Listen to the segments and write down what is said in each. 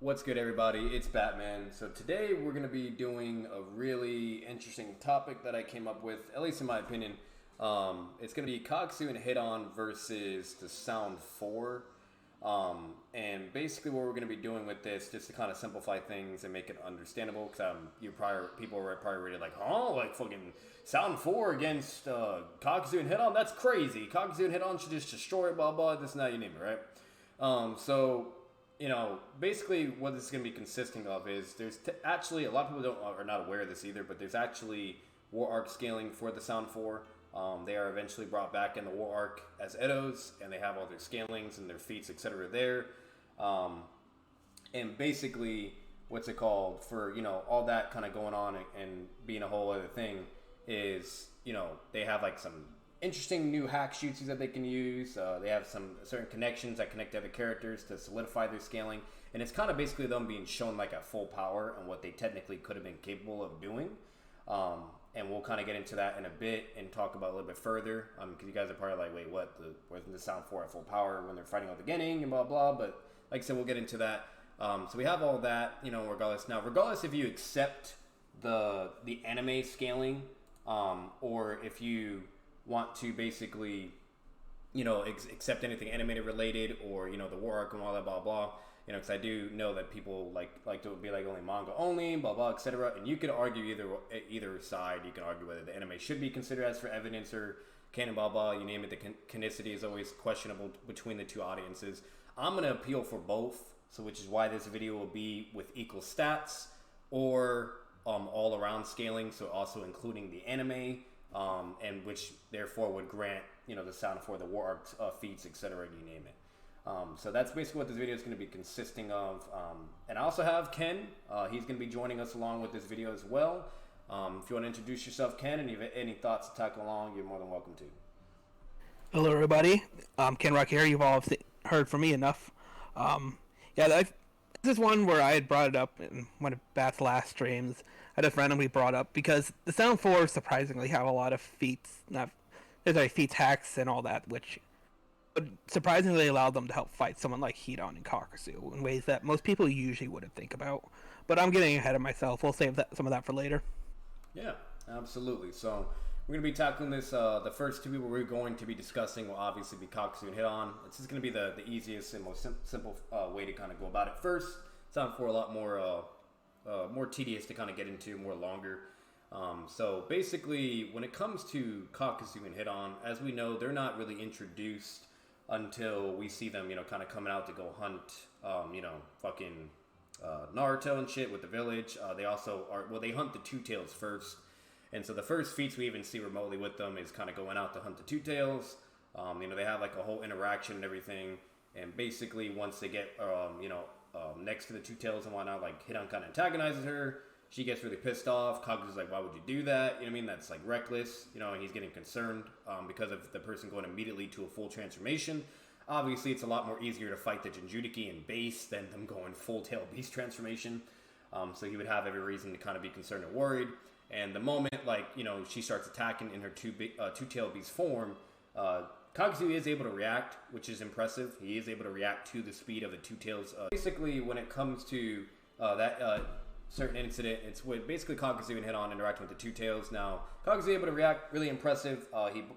What's good, everybody? It's Batman. So today we're going to be doing a really interesting topic that I came up with, at least in my opinion. It's going to be KAKUZU and HIDAN versus the Sound 4. And basically what we're going to be doing with this, just to kind of simplify things and make it understandable, because people are probably ready like, huh? Like fucking Sound 4 against KAKUZU and HIDAN? That's crazy. KAKUZU and HIDAN should just destroy it, blah, blah, this and that, you name it, right? Basically what this is going to be consisting of is actually a lot of people are not aware of this either, but there's actually war arc scaling for the Sound 4. They are eventually brought back in the war arc as Edos, and they have all their scalings and their feats, etc. there. And basically, what's it called, for, all that kind of going on and being a whole other thing is, they have like some interesting new hack shoots that they can use. They have some certain connections that connect to other characters to solidify their scaling, and it's kind of basically them being shown like at full power and what they technically could have been capable of doing. And we'll kind of get into that in a bit and talk about it a little bit further, because you guys are probably like, wait, what? Wasn't the Sound 4 at full power when they're fighting at the beginning and blah blah? But like I said, we'll get into that. So we have all that, regardless if you accept the anime scaling, or if you want to basically, accept anything animated related, or the war arc and all that blah blah. Because I do know that people like to be like only manga only, blah blah, etc. And you could argue either side. You can argue whether the anime should be considered as for evidence or canon, blah blah. You name it. The canonicity is always questionable between the two audiences. I'm gonna appeal for both, so which is why this video will be with equal stats or all around scaling, so also including the anime. And which therefore would grant, the Sound for the war arc feats, etc. You name it. So that's basically what this video is going to be consisting of. And I also have Ken. He's going to be joining us along with this video as well. If you want to introduce yourself, Ken, and you have any thoughts to tackle along, you're more than welcome to. Hello, everybody. Ken Rock here. You've all heard from me enough. This is one where I had brought it up in one of Bat's last streams. I just randomly brought up because the Sound 4 surprisingly have a lot of feats, feats hacks and all that, which would surprisingly allow them to help fight someone like HIDAN and KAKUZU in ways that most people usually wouldn't think about. But I'm getting ahead of myself. We'll save some of that for later. Yeah, absolutely. So we're going to be tackling this. The first two people we're going to be discussing will obviously be KAKUZU and HIDAN. This is going to be the easiest and most simple way to kind of go about it. First, Sound 4 a lot more tedious to kind of get into, more longer. So basically, when it comes to KAKUZU and HIDAN, as we know, they're not really introduced until we see them, kind of coming out to go hunt, Naruto and shit with the village. They also they hunt the Two Tails first. And so the first feats we even see remotely with them is kind of going out to hunt the Two Tails. They have like a whole interaction and everything. And basically, once they get, next to the Two Tails and whatnot, like HIDAN kind of antagonizes her. She gets really pissed off. KAKUZU's like, why would you do that? You know what I mean? That's like reckless, and he's getting concerned because of the person going immediately to a full transformation. Obviously, it's a lot more easier to fight the Jinchuriki and base than them going full tail beast transformation. So he would have every reason to kind of be concerned and worried. And the moment, she starts attacking in her two-tail beast form, KAKUZU is able to react, which is impressive. He is able to react to the speed of the Two Tails. Basically, when it comes to that certain incident, it's with basically KAKUZU and HIDAN interacting with the Two Tails. Now, KAKUZU able to react, really impressive.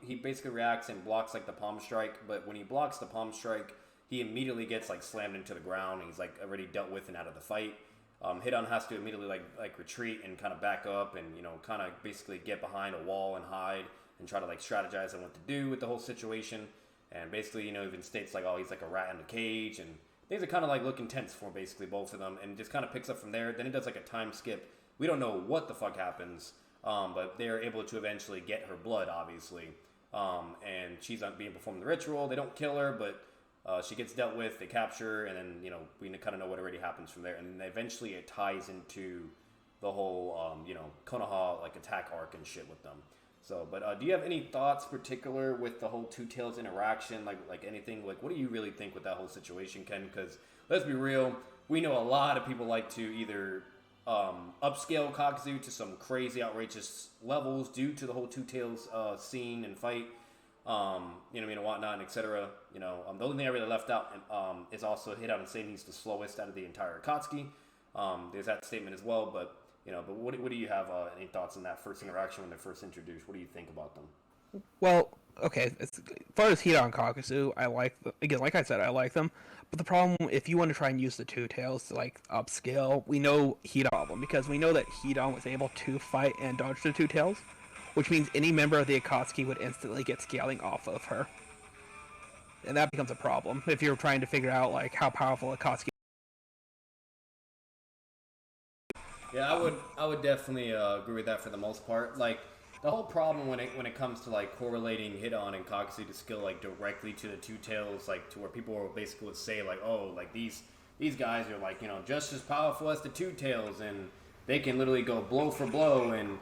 He basically reacts and blocks like the palm strike, but when he blocks the palm strike, he immediately gets like slammed into the ground. He's like already dealt with and out of the fight. HIDAN has to immediately like retreat and kind of back up and kind of basically get behind a wall and hide and try to like strategize on what to do with the whole situation. And basically, even states like, oh, he's like a rat in a cage, and things are kind of like looking tense for basically both of them, and just kind of picks up from there. Then it does like a time skip. We don't know what the fuck happens, but they're able to eventually get her blood, obviously. And she's not being performed the ritual. They don't kill her, but she gets dealt with. They capture her, and then we kind of know what already happens from there. And then eventually it ties into the whole Konoha like attack arc and shit with them. So, but do you have any thoughts particular with the whole Two Tails interaction? Like anything, like what do you really think with that whole situation, Ken? Because let's be real, we know a lot of people like to either upscale KAKUZU to some crazy, outrageous levels due to the whole Two Tails scene and fight. you know what I mean, and whatnot, and etc. You know, the only thing I really left out is also Hidan saying he's the slowest out of the entire Akatsuki. There's that statement as well, but you know, but what do you have any thoughts on that first interaction when they're first introduced? What do you think about them? Well, okay, as far as HIDAN KAKUZU, I like them. Again, like I said, I like them. But the problem, if you want to try and use the two tails to like upscale, we know HIDAN problem because we know that HIDAN was able to fight and dodge the two tails, which means any member of the Akatsuki would instantly get scaling off of her, and that becomes a problem if you're trying to figure out like how powerful Akatsuki. Yeah, I would definitely agree with that for the most part. Like the whole problem when it comes to like correlating Hidan and KAKUZU to skill like directly to the two tails, like to where people will basically would say like, oh, like these guys are like, you know, just as powerful as the two tails, and they can literally go blow for blow and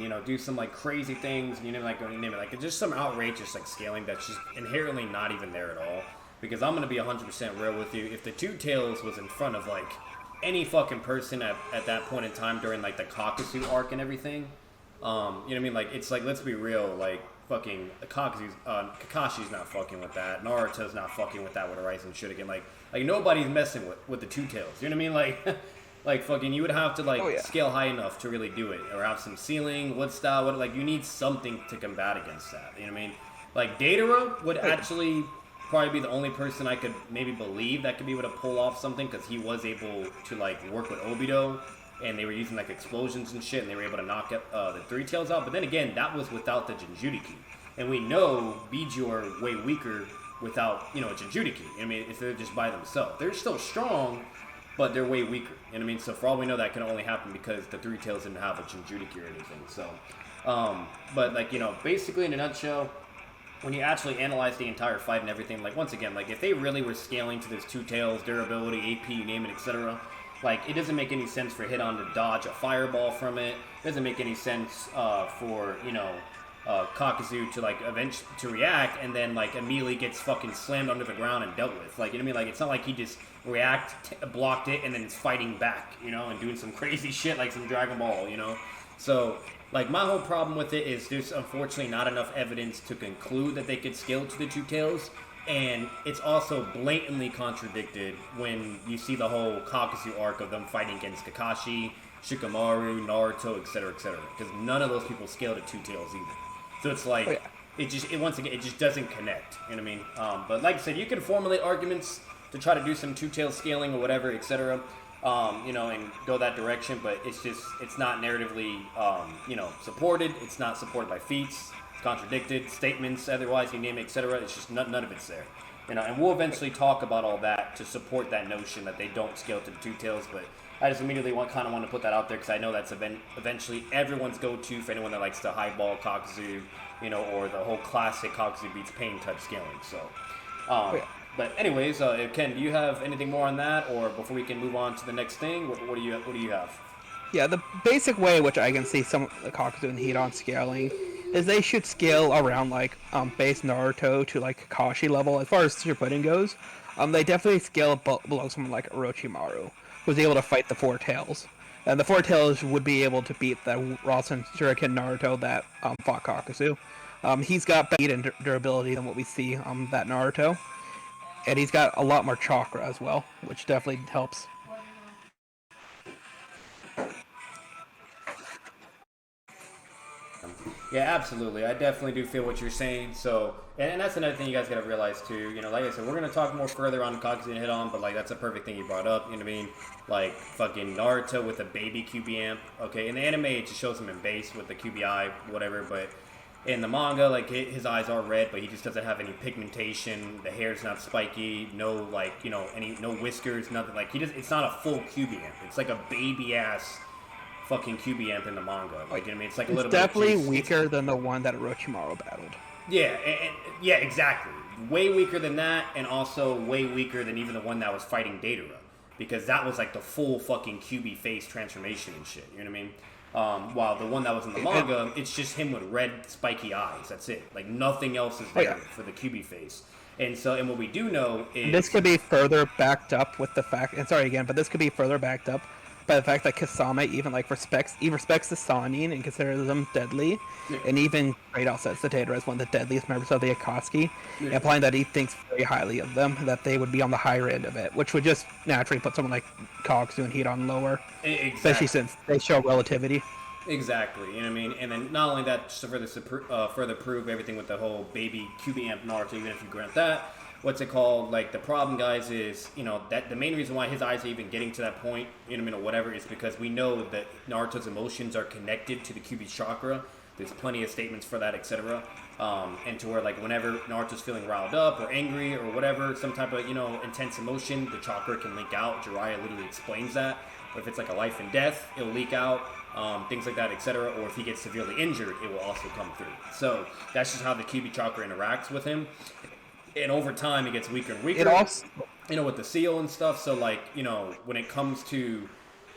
you know do some like crazy things, and you know, like you name it, like just some outrageous like scaling that's just inherently not even there at all. Because I'm gonna be 100% real with you, if the two tails was in front of like any fucking person at that point in time during like the KAKUZU arc and everything. You know what I mean? Like, it's like, let's be real, like, fucking Kakashi's not fucking with that. Naruto's not fucking with that with a Rising Shuriken. Like nobody's messing with the two tails. You know what I mean? Like, like fucking, you would have to like scale high enough to really do it, or have some ceiling, wood style. Like, you need something to combat against that. You know what I mean? Like, Datara would actually probably be the only person I could maybe believe that could be able to pull off something, because he was able to like work with Obito. And they were using like explosions and shit, and they were able to knock the three tails out. But then again, that was without the Jinjuriki. And we know Biju are way weaker without, you know, a Jinjuriki. I mean, if they're just by themselves. They're still strong, but they're way weaker. You know what I mean? So for all we know, that can only happen because the three tails didn't have a Jinjuriki or anything. So, but like, you know, basically in a nutshell, when you actually analyze the entire fight and everything, like once again, like if they really were scaling to this two tails, durability, AP, you name it, etc., like, it doesn't make any sense for Hidan to dodge a fireball from it. It doesn't make any sense for, you know, KAKUZU to, like, to react and then, like, immediately gets fucking slammed under the ground and dealt with. Like, you know what I mean? Like, it's not like he just blocked it, and then is fighting back, you know, and doing some crazy shit like some Dragon Ball, you know? So, like, my whole problem with it is there's unfortunately not enough evidence to conclude that they could scale to the two tails. And it's also blatantly contradicted when you see the whole KAKUZU arc of them fighting against Kakashi, Shikamaru, Naruto, etc., etc. Because none of those people scale to two tails either. So it's like, once again, it just doesn't connect. You know what I mean? But like I said, you can formulate arguments to try to do some two-tail scaling or whatever, etc., you know, and go that direction. But it's not narratively, you know, supported. It's not supported by feats. Contradicted statements, otherwise you name it, etc. It's just none of it's there, you know. And we'll eventually talk about all that to support that notion that they don't scale to the two tails. But I just immediately want to put that out there because I know that's eventually everyone's go-to for anyone that likes to highball KAKUZU, you know, or the whole classic KAKUZU beats pain type scaling. So, but anyways, Ken, do you have anything more on that, or before we can move on to the next thing, what do you have? Yeah, the basic way which I can see some of the KAKUZU and Hidan scaling is they should scale around like base Naruto to like Kakashi level. As far as Shippuden goes, they definitely scale below someone like Orochimaru, who's able to fight the Four Tails. And the Four Tails would be able to beat the Rasen Shuriken Naruto that fought KAKUZU. He's got better speed and durability than what we see that Naruto. And he's got a lot more chakra as well, which definitely helps. Yeah, absolutely. I definitely do feel what you're saying. So, and that's another thing you guys got to realize too. You know, like I said, we're gonna talk more further on KAKUZU and Hidan, but like that's a perfect thing you brought up. You know what I mean? Like fucking Naruto with a baby QB amp. Okay, in the anime it just shows him in base with the QBI, whatever. But in the manga, like his eyes are red, but he just doesn't have any pigmentation. The hair's not spiky. No, like, you know, no whiskers, nothing. Like it's not a full QB amp. It's like a baby ass fucking QB amp in the manga. Like, you know what I mean? It's like a little bit definitely weaker than the one that Orochimaru battled. Yeah, yeah, exactly. Way weaker than that, and also way weaker than even the one that was fighting Datara. Because that was like the full fucking QB face transformation and shit. You know what I mean? While the one that was in the manga, it's just him with red spiky eyes. That's it. Like nothing else is there for the QB face. And so, and what we do know is... This could be further backed up with the fact... And sorry again, but this could be further backed up by the fact that Kasama even like respects the Sannin and considers them deadly, Yeah. and even Kratos says Data as one of the deadliest members of the Akatsuki, Yeah. implying that he thinks very highly of them, that they would be on the higher end of it, which would just naturally put someone like KAKUZU and HIDAN lower, Exactly. especially since they show relativity. Exactly, you know what I mean? And then not only that, just to further prove everything with the whole baby QB amp Naruto, even if you grant that, what's it called? Like, the problem, guys, is, you know, that the main reason why his eyes are even getting to that point, you know what I mean, or whatever, is because we know that Naruto's emotions are connected to the QB's chakra. There's plenty of statements for that, etc. And to where, like, whenever Naruto's feeling riled up or angry or whatever, some type of, you know, intense emotion, the chakra can leak out. Jiraiya literally explains that. Or if it's like a life and death, it'll leak out. Things like that, etc. Or if he gets severely injured, it will also come through. So that's just how the QB chakra interacts with him. And over time, it gets weaker and weaker. It also, you know, with the seal and stuff. So, like, you know, when it comes to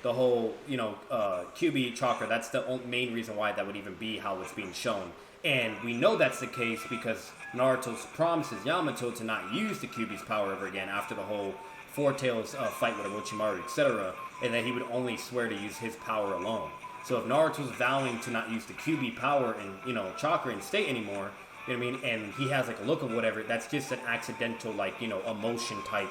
the whole, you know, QB chakra, that's the main reason why that would even be how it's being shown. And we know that's the case because Naruto promises Yamato to not use the QB's power ever again after the whole Four Tails fight with Orochimaru, etc. And that he would only swear to use his power alone. So if Naruto's vowing to not use the QB power and, you know, chakra and state anymore, you know what I mean, and he has like a look of whatever, that's just an accidental, like, you know, emotion type,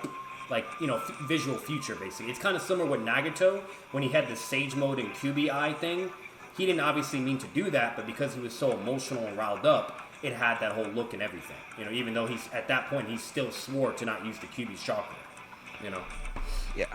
like, you know, visual future, basically. It's kind of similar with Nagato, when he had the Sage Mode and QB eye thing. He didn't obviously mean to do that, but because he was so emotional and riled up, it had that whole look and everything. You know, even though he's, at that point, he still swore to not use the QB's chakra, you know. yeah.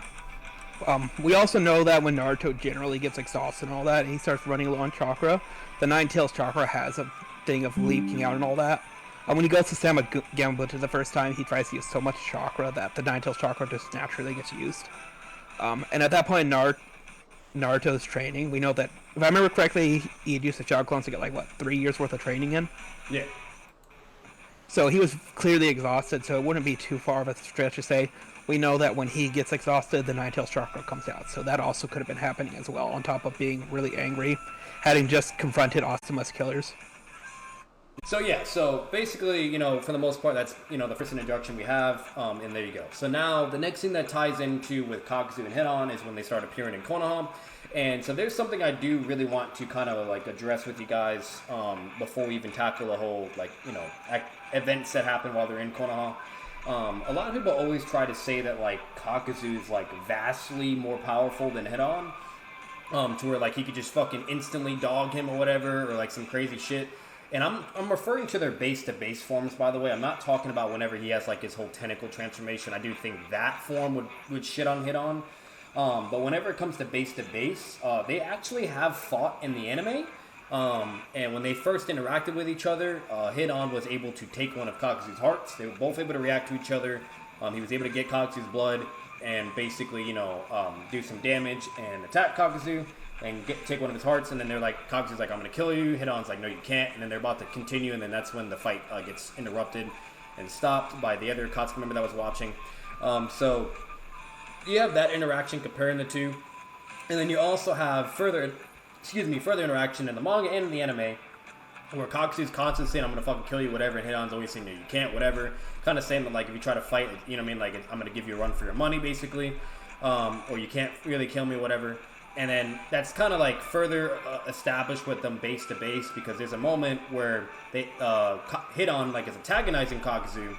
We also know that when Naruto generally gets exhausted and all that, and he starts running low on chakra, the Nine Tails chakra has a thing of leaking out and all that. When he goes to Sama Gambuta the first time, he tries to use so much chakra that the Nine Tails chakra just naturally gets used. And at that point in Naruto's training, we know that, if I remember correctly, he had used the chakra clones to get, like, what, 3 years worth of training in? Yeah. So he was clearly exhausted, so it wouldn't be too far of a stretch to say, we know that when he gets exhausted, the Nine Tails chakra comes out. So that also could have been happening as well, on top of being really angry, having just confronted Asuma's killers. So yeah, so basically, you know, for the most part, that's, you know, the first introduction we have, and there you go. So now, the next thing that ties into with KAKUZU and HIDAN is when they start appearing in Konoha. And so there's something I do really want to kind of, like, address with you guys before we even tackle the whole, like, you know, events that happen while they're in Konoha. A lot of people always try to say that, like, KAKUZU is, like, vastly more powerful than HIDAN, to where, like, he could just fucking instantly dog him or whatever, or, like, some crazy shit. And I'm referring to their base-to-base forms, by the way. I'm not talking about whenever he has, like, his whole tentacle transformation. I do think that form would shit on HIDAN. But whenever it comes to base-to-base, they actually have fought in the anime. And when they first interacted with each other, HIDAN was able to take one of KAKUZU's hearts. They were both able to react to each other. He was able to get KAKUZU's blood and basically, you know, do some damage and attack KAKUZU and take one of his hearts. And then they're like, KAKUZU's like, I'm going to kill you. HIDAN's like, no, you can't. And then they're about to continue. And then that's when the fight gets interrupted and stopped by the other Akatsuki member that was watching. So you have that interaction comparing the two. And then you also have further interaction in the manga and in the anime, where KAKUZU's constantly saying, I'm gonna fucking kill you, whatever, and HIDAN's always saying, no, you can't, whatever. Kind of saying that, like, if you try to fight, you know what I mean, like, I'm gonna give you a run for your money, basically, or you can't really kill me, whatever. And then that's kind of, like, further established with them base to base, because there's a moment where they HIDAN, like, is antagonizing KAKUZU,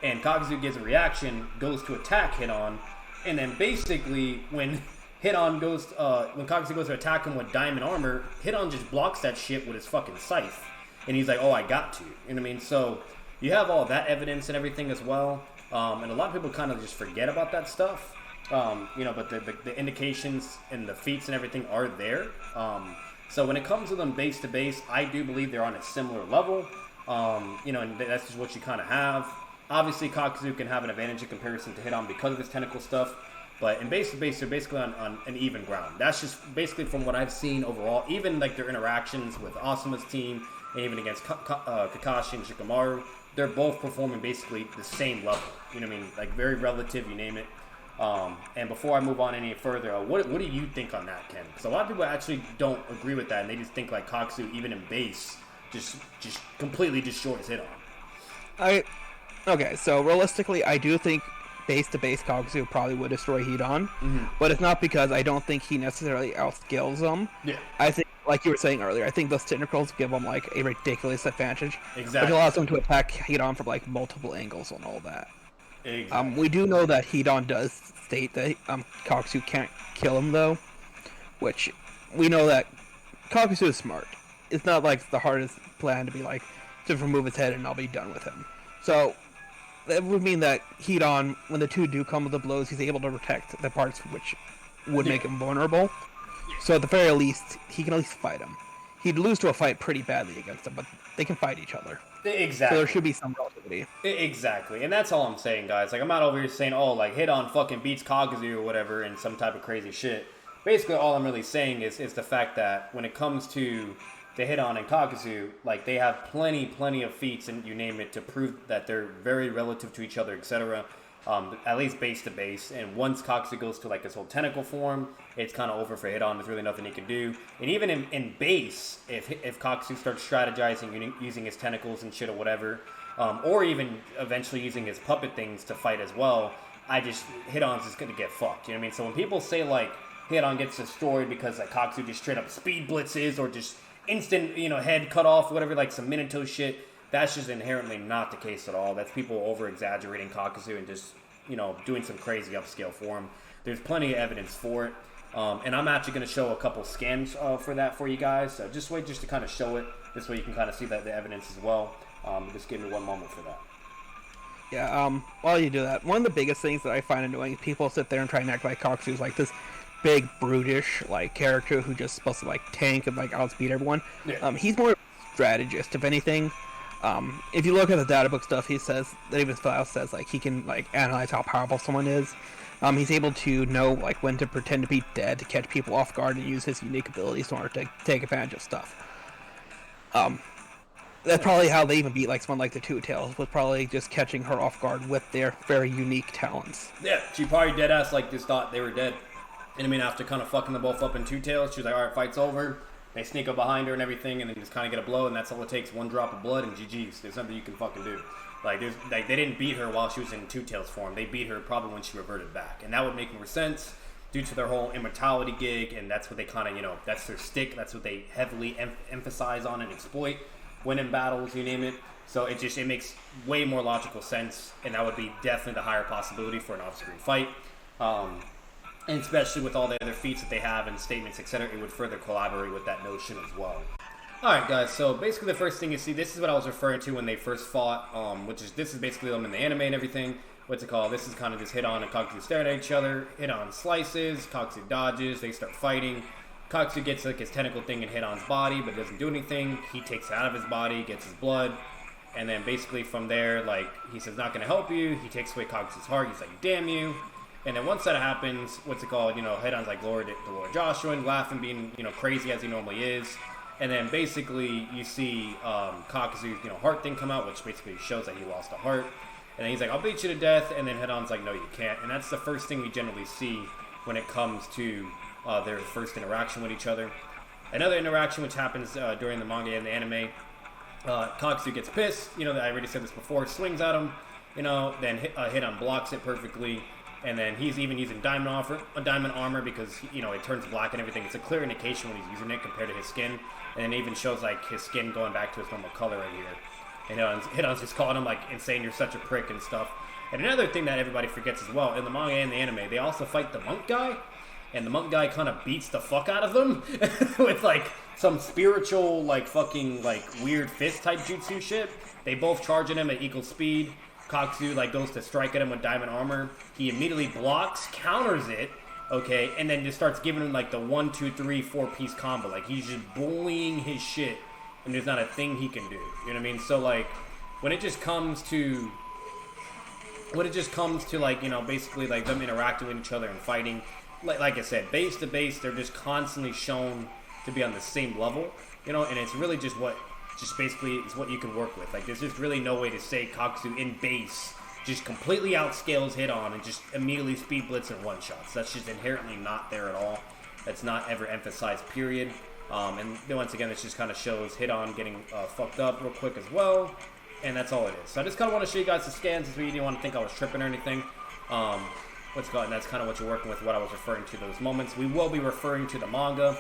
and KAKUZU gives a reaction, goes to attack HIDAN, and then basically when HIDAN goes, when KAKUZU goes to attack him with diamond armor, HIDAN just blocks that shit with his fucking scythe. And he's like, oh, I got to. You know what I mean? So you have all that evidence and everything as well. And a lot of people kind of just forget about that stuff. You know, but the indications and the feats and everything are there. So when it comes to them base to base, I do believe they're on a similar level. You know, and that's just what you kind of have. Obviously, KAKUZU can have an advantage in comparison to HIDAN because of his tentacle stuff. But in base to base, they're basically on an even ground. That's just basically from what I've seen overall. Even like their interactions with Asuma's team and even against Kakashi and Shikamaru, they're both performing basically the same level. You know what I mean? Like very relative, you name it. And before I move on any further, what do you think on that, Ken? Because a lot of people actually don't agree with that, and they just think like KAKUZU, even in base, just completely destroys HIDAN. Okay, so realistically, I do think base to base, Kakuzu probably would destroy Hidan, Mm-hmm. but it's not because I don't think he necessarily outskills him. Yeah. I think, like you were saying earlier, I think those tentacles give him like a ridiculous advantage, Exactly. which allows him to attack Hidan from like multiple angles and all that. Exactly. We do know that Hidan does state that Kakuzu can't kill him though, which we know that Kakuzu is smart. It's not like the hardest plan to be like, just remove his head and I'll be done with him. So that would mean that Hidan, when the two do come with the blows, he's able to protect the parts which would make him vulnerable. So at the very least, he can at least fight him. He'd lose to a fight pretty badly against him, but they can fight each other. Exactly. So there should be some relativity. Exactly, and that's all I'm saying, guys. Like, I'm not over here saying, oh, like, Hidan fucking beats Kakuzu or whatever in some type of crazy shit. Basically, all I'm really saying is the fact that when it comes to the Hidan and Kakuzu, like, they have plenty of feats, and you name it, to prove that they're very relative to each other, etc. At least base to base. And once Kakuzu goes to, like, his whole tentacle form, it's kind of over for Hidan. There's really nothing he can do. And even in base, if Kakuzu starts strategizing, using his tentacles and shit or whatever, or even eventually using his puppet things to fight as well, Hidan's just going to get fucked. You know what I mean? So when people say, like, Hidan gets destroyed because, like, Kakuzu just straight up speed blitzes or just instant, head cut off, whatever, like some Minato shit, that's just inherently not the case at all. That's people over-exaggerating Kakuzu and just, doing some crazy upscale for him. There's plenty of evidence for it. And I'm actually going to show a couple scans for that for you guys. So just to kind of show it. This way you can kind of see the evidence as well. Just give me one moment for that. Yeah, while you do that, one of the biggest things that I find annoying is people sit there and try and act like Kakuzu's like this big, brutish, like, character who just supposed to, like, tank and, like, outspeed everyone. Yeah. He's more strategist, if anything. If you look at the data book stuff, he says, that even File says, like, he can, like, analyze how powerful someone is. He's able to know, like, when to pretend to be dead to catch people off guard and use his unique abilities in order to take advantage of stuff. That's probably how they even beat, like, someone like the Two Tails, was probably just catching her off guard with their very unique talents. Yeah, she probably deadass, like, just thought they were dead. And I mean, after kind of fucking them both up in Two Tails, she was like, alright, fight's over. They sneak up behind her and everything, and then just kind of get a blow, and that's all it takes, one drop of blood, and GG's. There's nothing you can fucking do. Like, they didn't beat her while she was in Two Tails form. They beat her probably when she reverted back. And that would make more sense due to their whole immortality gig, and that's what they kind of, that's their stick. That's what they heavily emphasize on and exploit when in battles, you name it. So it makes way more logical sense, and that would be definitely the higher possibility for an off-screen fight. And especially with all the other feats that they have and statements, etc., it would further collaborate with that notion as well. Alright, guys, so basically the first thing you see, this is what I was referring to when they first fought, this is basically them in the anime and everything. What's it called? This is kind of just Hidan and Kakuzu staring at each other. Hidan slices, Kakuzu dodges, they start fighting. Kakuzu gets, like, his tentacle thing in Hidan's body, but doesn't do anything. He takes it out of his body, gets his blood, and then basically from there, like, he says, not gonna help you. He takes away Kakuzu's heart, he's like, damn you. And then once that happens, Hidan's like Lord Joshua, laughing, being, crazy as he normally is. And then basically you see Kakuzu's, heart thing come out, which basically shows that he lost a heart. And then he's like, I'll beat you to death. And then Hidan's like, no, you can't. And that's the first thing we generally see when it comes to their first interaction with each other. Another interaction which happens during the manga and the anime, Kakuzu gets pissed. I already said this before, swings at him. Then Hidan blocks it perfectly. And then he's even using diamond armor because, it turns black and everything. It's a clear indication when he's using it compared to his skin. And it even shows, like, his skin going back to its normal color right here. And Hidan's just calling him, like, insane, you're such a prick and stuff. And another thing that everybody forgets as well, in the manga and the anime, they also fight the monk guy. And the monk guy kind of beats the fuck out of them with, like, some spiritual, like, fucking, like, weird fist type jutsu shit. They both charge at him at equal speed. Kakuzu, like, goes to strike at him with diamond armor. He immediately blocks, counters it, okay, and then just starts giving him, like, the 1, 2, 3, 4-piece combo. Like, he's just bullying his shit, and there's not a thing he can do. You know what I mean? So, like, when it just comes to, like, basically, like, them interacting with each other and fighting, like I said, base to base, they're just constantly shown to be on the same level, and it's really just basically is what you can work with. Like, there's just really no way to say Kakuzu in base just completely outscales Hidan and just immediately speed blitz and one-shots. That's just inherently not there at all. That's not ever emphasized, period. And then once again, this just kind of shows Hidan getting fucked up real quick as well. And that's all it is. So I just kind of want to show you guys the scans. This way you didn't want to think I was tripping or anything. What's it called? And that's kind of what you're working with. What I was referring to those moments. We will be referring to the manga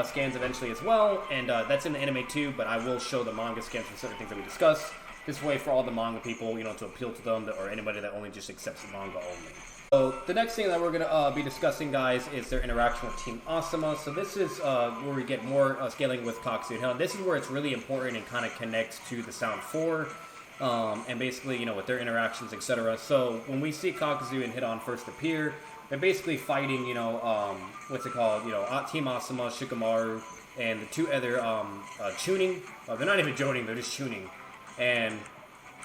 scans eventually as well, and that's in the anime too. But I will show the manga scans for certain things that we discuss. This way, for all the manga people, to appeal to them, or anybody that only just accepts the manga only. So the next thing that we're going to be discussing, guys, is their interaction with Team Asuma. So this is where we get more scaling with KAKUZU and HIDAN. This is where it's really important and kind of connects to the Sound 4. And basically, with their interactions, etc. So when we see KAKUZU and HIDAN first appear, they're basically fighting, what's it called? Team Asuma, Shikamaru, and the two other tuning. They're not even joining, they're just tuning. And,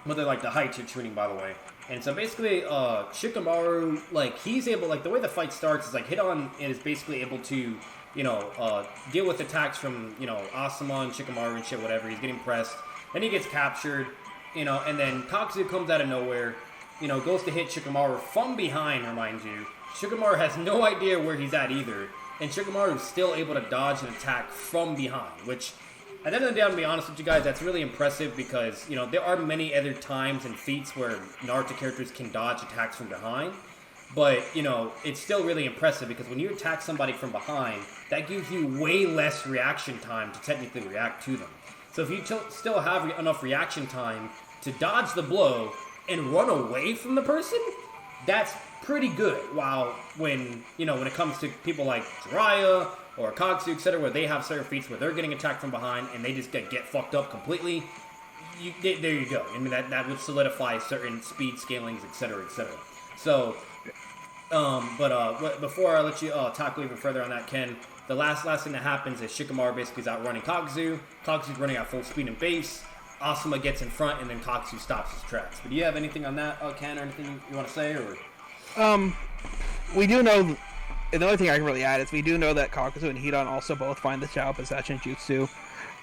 they're like the high tier tuning, by the way. And so basically, Shikamaru, he's able, the way the fight starts is, HIDAN is basically able to, deal with attacks from, Asuma and Shikamaru and shit, whatever. He's getting pressed. Then he gets captured. And then KAKUZU comes out of nowhere, goes to hit Shikamaru from behind, reminds you. Shikamaru has no idea where he's at either, and Shikamaru is still able to dodge an attack from behind, which, at the end of the day, I'm going to be honest with you guys, that's really impressive because, there are many other times and feats where Naruto characters can dodge attacks from behind, but, it's still really impressive because when you attack somebody from behind, that gives you way less reaction time to technically react to them. So if you still have enough reaction time to dodge the blow and run away from the person, that's pretty good. While when it comes to people like Jiraiya or KAKUZU, etc., where they have certain feats where they're getting attacked from behind and they just get fucked up completely, there you go. I mean, that would solidify certain speed scalings, etc., etc. So, but before I let you tackle even further on that, Ken, the last thing that happens is Shikamaru basically is outrunning KAKUZU. KAKUZU's running at full speed and base. Asuma gets in front, and then KAKUZU stops his tracks. But do you have anything on that, Ken, or anything you want to say? Or we do know, the only thing I can really add is we do know that KAKUZU and HIDAN also both find the Shao Possession Jutsu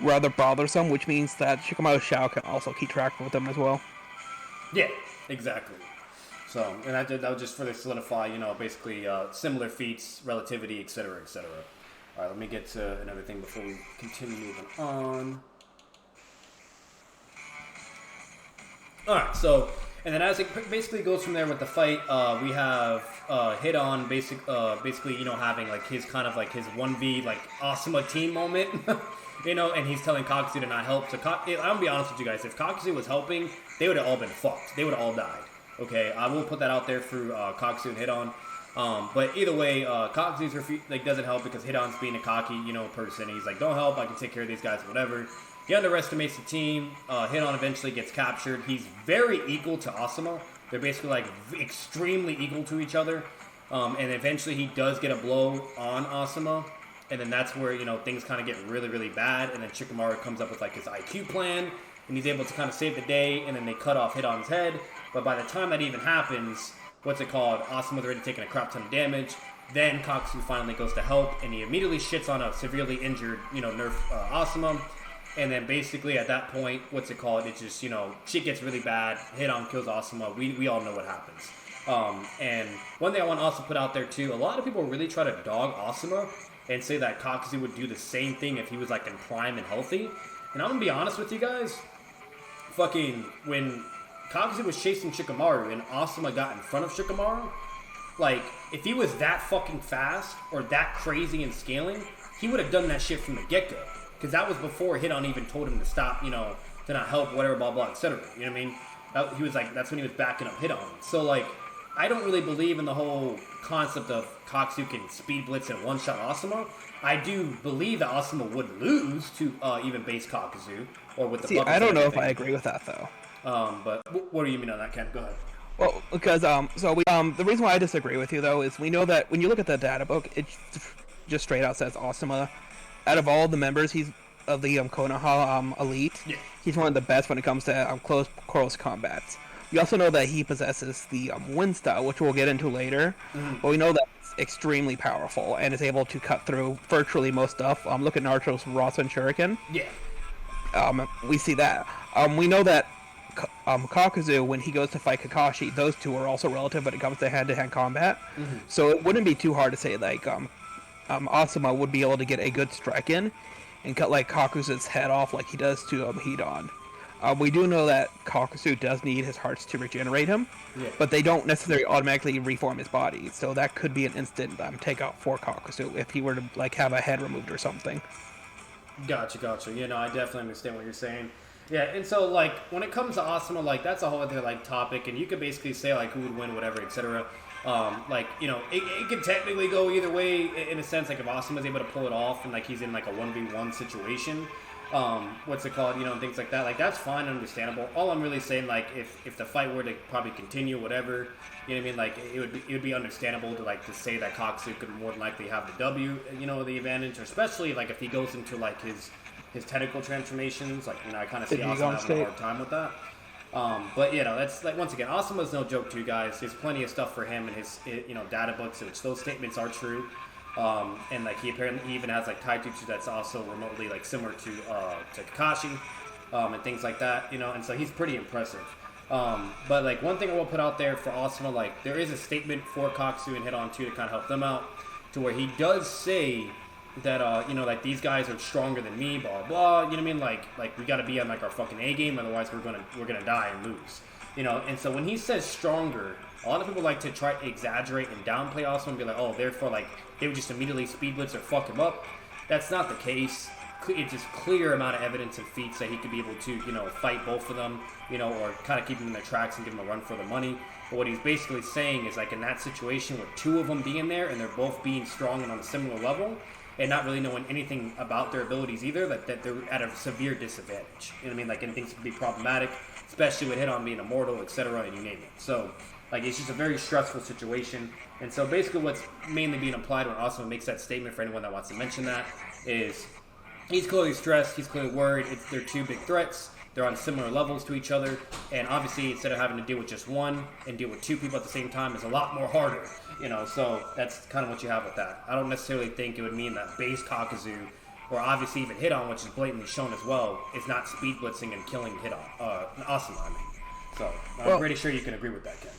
rather bothersome, which means that Shikamaru's Shao can also keep track with them as well. Yeah, exactly. So, and that would just further solidify, basically similar feats, relativity, etc., etc. All right, let me get to another thing before we continue moving on. All right, so, and then as it basically goes from there with the fight, we have HIDAN basically, having his kind of his 1v Asuma team moment, and he's telling KAKUZU to not help. So I'm gonna be honest with you guys, if KAKUZU was helping, they would have all been fucked. They would have all died. Okay, I will put that out there through KAKUZU and HIDAN. But either way, KAKUZU's doesn't help because HIDAN's being a cocky, person. He's like, don't help, I can take care of these guys, whatever. He underestimates the team. HIDAN eventually gets captured. He's very equal to Asuma. They're basically extremely equal to each other. And eventually he does get a blow on Asuma. And then that's where, things kind of get really, really bad. And then Shikamaru comes up with his IQ plan. And he's able to kind of save the day. And then they cut off HIDAN's head. But by the time that even happens, Asuma's already taken a crap ton of damage. Then KAKUZU finally goes to help, and he immediately shits on a severely injured, nerf Asuma. And then basically at that point, it's just, shit gets really bad. HIDAN kills Asuma. We all know what happens. And one thing I want to also put out there too, a lot of people really try to dog Asuma and say that KAKUZU would do the same thing if he was in prime and healthy. And I'm gonna be honest with you guys, when KAKUZU was chasing Shikamaru and Asuma got in front of Shikamaru, if he was that fucking fast or that crazy in scaling, he would have done that shit from the get-go. Because that was before HIDAN even told him to stop, to not help, whatever, blah, blah, etc. You know what I mean? He was that's when he was backing up HIDAN. So, I don't really believe in the whole concept of KAKUZU can speed blitz and one-shot Asuma. I do believe that Asuma would lose to even base KAKUZU, or with the See, I don't know if I agree with that, though. But what do you mean on that, Ken? Go ahead. Well, because the reason why I disagree with you though is we know that when you look at the data book, it just straight out says Asuma, out of all the members, he's of the Konoha elite. Yeah. He's one of the best when it comes to close combats. We also know that he possesses the wind style, which we'll get into later. Mm-hmm. But we know that it's extremely powerful and is able to cut through virtually most stuff. Look at Naruto's Rasen Shuriken. Yeah. We see that. We know that KAKUZU, when he goes to fight Kakashi, those two are also relative when it comes to hand-to-hand combat. Mm-hmm. So it wouldn't be too hard to say Asuma would be able to get a good strike in and cut KAKUZU's head off like he does to HIDAN. We do know that KAKUZU does need his hearts to regenerate him, Yeah. but they don't necessarily automatically reform his body. So that could be an instant takeout for KAKUZU if he were to like have a head removed or something. Gotcha. You know, I definitely understand what you're saying. Yeah, and so like when it comes to Asuma, like that's a whole other like topic, and you could basically say like who would win, whatever, etc. Like you know, it could technically go either way in a sense. Like if Asuma's able to pull it off, and like he's in like a 1v1 situation, what's it called, you know, and things like that. Like that's fine and understandable. All I'm really saying, like if the fight were to probably continue, whatever, you know what I mean, like it would be understandable to like to say that KAKUZU could more than likely have the W, you know, the advantage, or especially like if he goes into like his tentacle transformations, like, you know, I kind of see Asuma having a hard time with that. But, you know, that's, like, once again, Asuma's no joke too, guys. There's plenty of stuff for him in his, you know, data books, which those statements are true. And, like, he even has, like, taijutsu that's also remotely, like, similar to Kakashi, and things like that, you know, and so he's pretty impressive. But, like, one thing I will put out there for Asuma, like, there is a statement for KAKUZU and HIDAN too to kind of help them out, to where he does say that you know, like these guys are stronger than me, blah blah. You know what I mean? Like we got to be on like our fucking A game, otherwise we're gonna die and lose. You know. And so when he says stronger, a lot of people like to try to exaggerate and downplay Asuma and be like, oh, therefore like they would just immediately speed blitz or fuck him up. That's not the case. It's just clear amount of evidence and feats that he could be able to, you know, fight both of them, you know, or kind of keep them in their tracks and give them a run for the money. But what he's basically saying is like in that situation with two of them being there and they're both being strong and on a similar level, and not really knowing anything about their abilities either, that they're at a severe disadvantage. You know what I mean? Like, and things can be problematic, especially with HIDAN being immortal, etc., and you name it. So, like, it's just a very stressful situation. And so, basically, what's mainly being applied when Asuma makes that statement, for anyone that wants to mention that, is he's clearly stressed, he's clearly worried. They're two big threats. They're on similar levels to each other, and obviously, instead of having to deal with just one and deal with two people at the same time, is a lot more harder, you know. So that's kind of what you have with that. I don't necessarily think it would mean that base KAKUZU, or obviously even HIDAN, which is blatantly shown as well, is not speed blitzing and killing Asuma. I mean, so I'm pretty sure you can agree with that, Ken.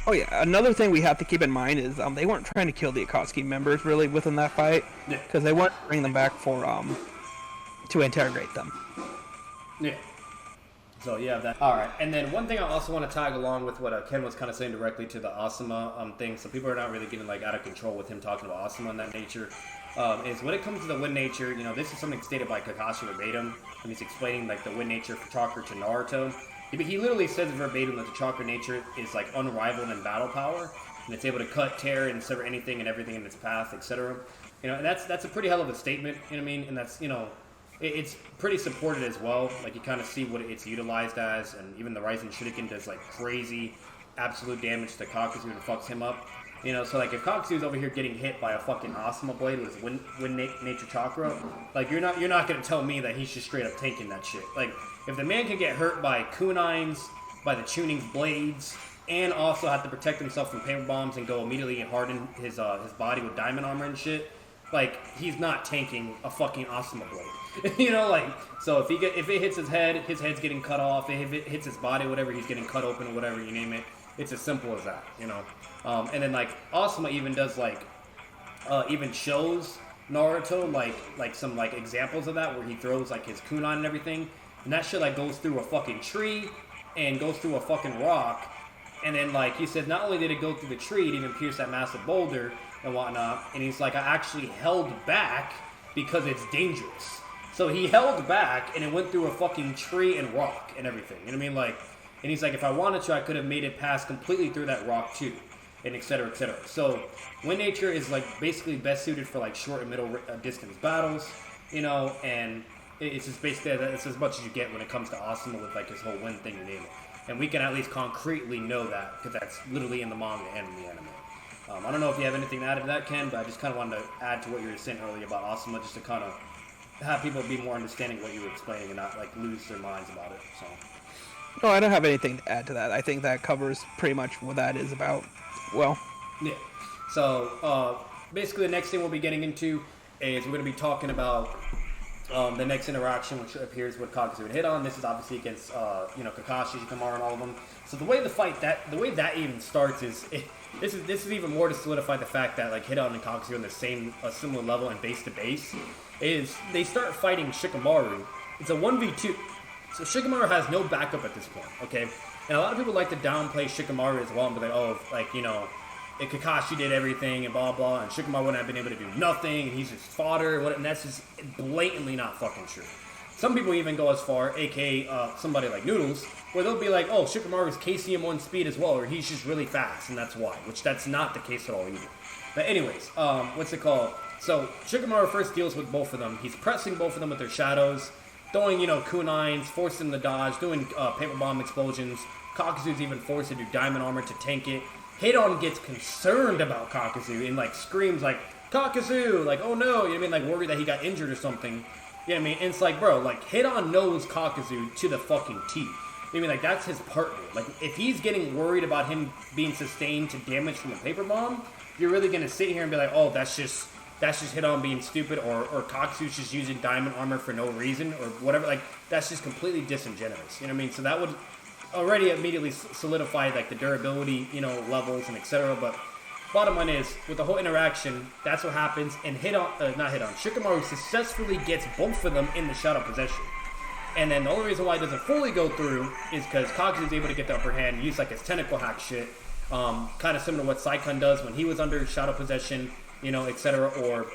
Oh yeah, another thing we have to keep in mind is they weren't trying to kill the Akatsuki members really within that fight, because they weren't bringing them back for to interrogate them. Yeah. So yeah, that. All right, and then one thing I also want to tag along with what Ken was kind of saying directly to the Asuma thing. So people are not really getting like out of control with him talking about Asuma in that nature. Is when it comes to the wind nature, you know, this is something stated by Kakashi verbatim, and he's explaining like the wind nature for chakra to Naruto. He literally says verbatim that the chakra nature is like unrivaled in battle power, and it's able to cut, tear, and sever anything and everything in its path, etc. You know, and that's a pretty hell of a statement. You know what I mean? And that's, you know, it's pretty supported as well. Like, you kind of see what it's utilized as, and even the Rising Shuriken does, like, crazy, absolute damage to KAKUZU and fucks him up. You know, so, like, if KAKUZU's over here getting hit by a fucking Asuma blade with his wind nature chakra, like, you're not going to tell me that he's just straight up tanking that shit. Like, if the man can get hurt by kunines, by the Chuning's blades, and also have to protect himself from paper bombs and go immediately and harden his body with diamond armor and shit, like, he's not tanking a fucking Asuma blade. You know, like, so if it hits his head's getting cut off. If it hits his body, whatever, he's getting cut open or whatever, you name it. It's as simple as that, you know. And then like Asuma even does like, even shows Naruto like some like examples of that where he throws like his kunai and everything, and that shit like goes through a fucking tree and goes through a fucking rock, and then like he said, not only did it go through the tree, it even pierced that massive boulder and whatnot. And he's like, I actually held back because it's dangerous. So he held back, and it went through a fucking tree and rock and everything. You know what I mean? Like, and he's like, if I wanted to, I could have made it pass completely through that rock too, and et cetera, et cetera. So wind nature is like basically best suited for like short and middle distance battles, you know, and it's just basically that's as much as you get when it comes to Asuma with like his whole wind thing, you name it. And we can at least concretely know that because that's literally in the manga and in the anime. I don't know if you have anything to add to that, Ken, but I just kind of wanted to add to what you were saying earlier about Asuma, just to kind of have people be more understanding what you were explaining and not like lose their minds about it. So. No, I don't have anything to add to that. I think that covers pretty much what that is about. Well, yeah. So basically, the next thing we'll be getting into is we're going to be talking about the next interaction, which appears with KAKUZU and HIDAN. This is obviously against you know, Kakashi, Shikamaru, and all of them. So the way that even starts is this is even more to solidify the fact that like HIDAN and KAKUZU are on the same similar level and base to base. Is they start fighting Shikamaru. It's a 1v2. So Shikamaru has no backup at this point, okay? And a lot of people like to downplay Shikamaru as well and be like, oh, like, you know, if Kakashi did everything and blah, blah, and Shikamaru wouldn't have been able to do nothing, and he's just fodder, and that's just blatantly not fucking true. Some people even go as far, aka somebody like Noodles, where they'll be like, oh, Shikamaru is KCM1 speed as well, or he's just really fast, and that's why, which that's not the case at all either. But anyways, what's it called? So Shikamaru first deals with both of them. He's pressing both of them with their shadows, throwing, you know, kunais, forcing them to dodge, doing paper bomb explosions. Kakuzu's even forced to do diamond armor to tank it. Hidan gets concerned about Kakuzu and like screams like, Kakuzu, like, oh no, you know what I mean, like worried that he got injured or something. You know what I mean? And it's like, bro, like Hidan knows Kakuzu to the fucking T. You know what I mean? Like that's his partner. Like if he's getting worried about him being sustained to damage from a paper bomb, you're really gonna sit here and be like, oh, that's just Hidan being stupid, or Kakuzu's just using diamond armor for no reason, or whatever. Like, that's just completely disingenuous. You know what I mean? So that would already immediately solidify, like, the durability, you know, levels and etc. But bottom line is, with the whole interaction, that's what happens. And Shikamaru successfully gets both of them in the shadow possession. And then the only reason why it doesn't fully go through is because Kakuzu's able to get the upper hand, use, like, his tentacle hack shit. Kind of similar to what Saikan does when he was under shadow possession, you know, etc., or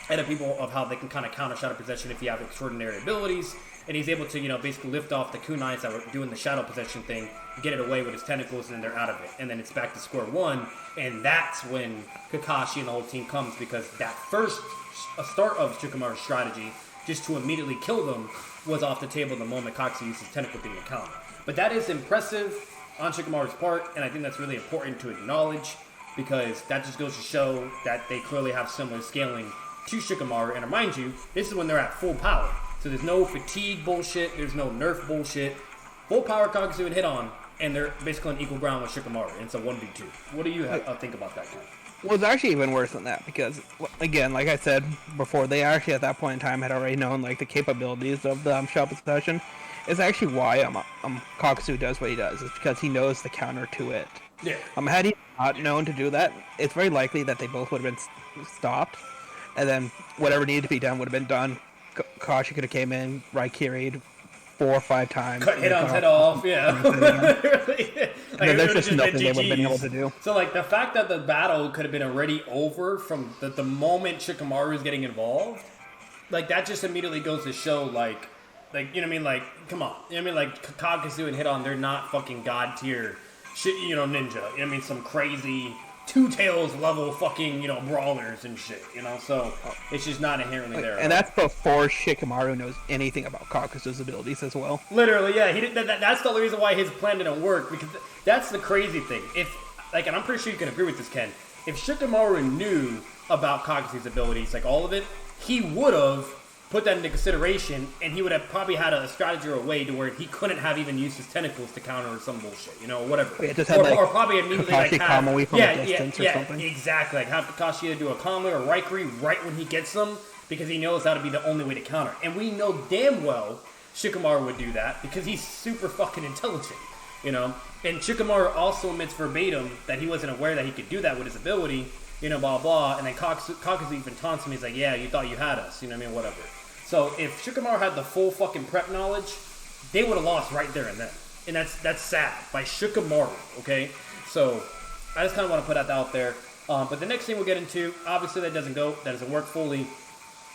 other people of how they can kind of counter shadow possession if you have extraordinary abilities, and he's able to, you know, basically lift off the kunais that were doing the shadow possession thing, get it away with his tentacles, and then they're out of it, and then it's back to square one, and that's when Kakashi and the whole team comes, because that first start of Shikamaru's strategy, just to immediately kill them, was off the table the moment Kakuzu used his tentacle thing to counter. But that is impressive on Shikamaru's part, and I think that's really important to acknowledge, because that just goes to show that they clearly have similar scaling to Shikamaru. And remind you, this is when they're at full power. So there's no fatigue bullshit, there's no nerf bullshit. Full power Kakuzu and Hidan, and they're basically on equal ground with Shikamaru. And it's a 1v2. What do you think about that, guy? Well, it's actually even worse than that, because, again, like I said before, they actually at that point in time had already known, like, the capabilities of the shadow possession. It's actually why Kakuzu does what he does. It's because he knows the counter to it. Yeah. Had he not known to do that, it's very likely that they both would have been stopped, and then whatever needed to be done would have been done. Kashi could have came in, Raikiri'd 4 or 5 times. Cut Hidan's head off, yeah. There's just nothing they would have been able to do. So, like, the fact that the battle could have been already over from the moment Shikamaru is getting involved, like, that just immediately goes to show, like, you know what I mean? Like, come on. You know what I mean? Like, Kakuzu and Hidan, they're not fucking god tier shit, you know, ninja. You know what I mean? Some crazy Two Tails level fucking, you know, brawlers and shit, you know? So, it's just not inherently there. And that's before Shikamaru knows anything about Kakuzu's abilities as well. Literally, yeah. That's the only reason why his plan didn't work, because that's the crazy thing. If, like, and I'm pretty sure you can agree with this, Ken. If Shikamaru knew about Kakuzu's abilities, like all of it, he would have put that into consideration, and he would have probably had a strategy or a way to where he couldn't have even used his tentacles to counter some bullshit, you know, whatever. Yeah, just have, or probably immediately Kakashi like have, Kamui from a distance or something. Exactly. Like have Kakashi either do a Kamui or Raikiri right when he gets them, because he knows that'll be the only way to counter. And we know damn well Shikamaru would do that, because he's super fucking intelligent, you know. And Shikamaru also admits verbatim that he wasn't aware that he could do that with his ability, you know, blah, blah. And then Kakuzu even taunts him. He's like, yeah, you thought you had us, you know what I mean, whatever. So if Shikamaru had the full fucking prep knowledge, they would have lost right there and then. And that's sad. By Shikamaru, okay? So I just kind of want to put that out there. But the next thing we'll get into, obviously that doesn't work fully.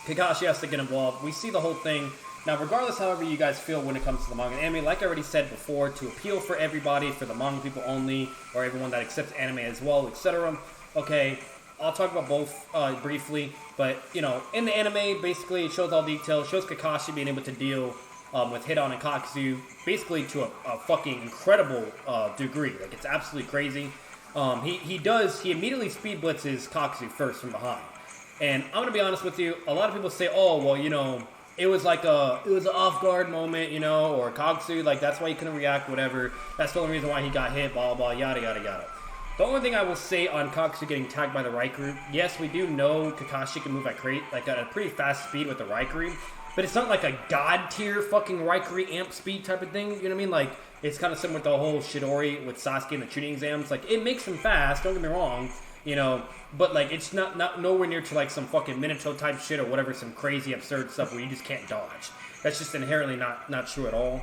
Kakashi has to get involved. We see the whole thing. Now, regardless however you guys feel when it comes to the manga and anime, like I already said before, to appeal for everybody, for the manga people only, or everyone that accepts anime as well, etc. Okay, I'll talk about both briefly, but, you know, in the anime, basically, it shows all details, shows Kakashi being able to deal with Hidan and Kakuzu, basically to a fucking incredible degree. Like, it's absolutely crazy. He immediately speed blitzes Kakuzu first from behind. And I'm going to be honest with you, a lot of people say, oh, well, you know, it was an off-guard moment, you know, or Kakuzu, like, that's why he couldn't react, whatever. That's the only reason why he got hit, blah, blah, yada, yada, yada. The only thing I will say on Kakuzu getting tagged by the Raikiri, yes, we do know Kakashi can move at a pretty fast speed with the Raikiri, but it's not like a god-tier fucking Raikiri amp speed type of thing, you know what I mean? Like, it's kind of similar with the whole Shidori with Sasuke and the tuning exams. Like, it makes him fast, don't get me wrong, you know. But like it's not nowhere near to like some fucking Minato type shit or whatever, some crazy absurd stuff where you just can't dodge. That's just inherently not true at all.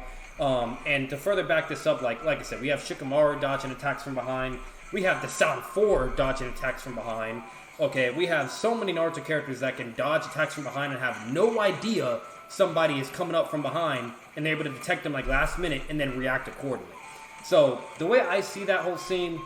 And to further back this up, like I said, we have Shikamaru dodging attacks from behind. We have the Sound 4 dodging attacks from behind. Okay, we have so many Naruto characters that can dodge attacks from behind and have no idea somebody is coming up from behind, and they're able to detect them like last minute and then react accordingly. So the way I see that whole scene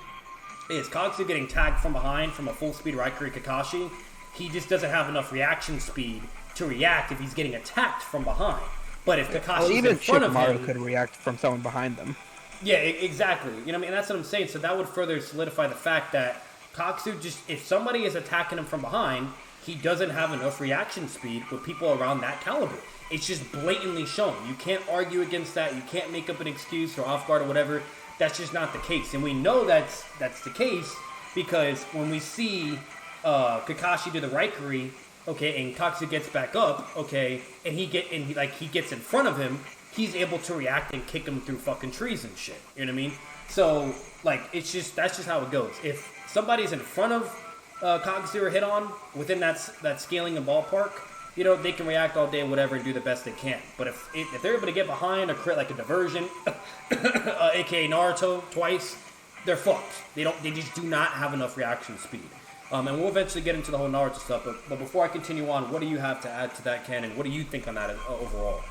is KAKUZU getting tagged from behind from a full speed Raikiri Kakashi. He just doesn't have enough reaction speed to react if he's getting attacked from behind. But if Kakashi's in front of him, Shikamaru could react from someone behind them. Yeah, exactly. You know what I mean? That's what I'm saying. So that would further solidify the fact that KAKUZU just, if somebody is attacking him from behind, he doesn't have enough reaction speed with people around that caliber. It's just blatantly shown. You can't argue against that. You can't make up an excuse or off guard or whatever. That's just not the case. And we know that's the case because when we see Kakashi do the Raikiri, okay, and KAKUZU gets back up, okay, and he gets in front of him, he's able to react and kick him through fucking trees and shit. You know what I mean? So like that's just how it goes. If somebody's in front of KAKUZU or HIDAN within that scaling and ballpark, you know, they can react all day, whatever, and do the best they can. But if they're able to get behind or create like a diversion, aka Naruto twice, they're fucked. They just do not have enough reaction speed. And we'll eventually get into the whole Naruto stuff. But before I continue on, what do you have to add to that, Ken? And what do you think on that overall?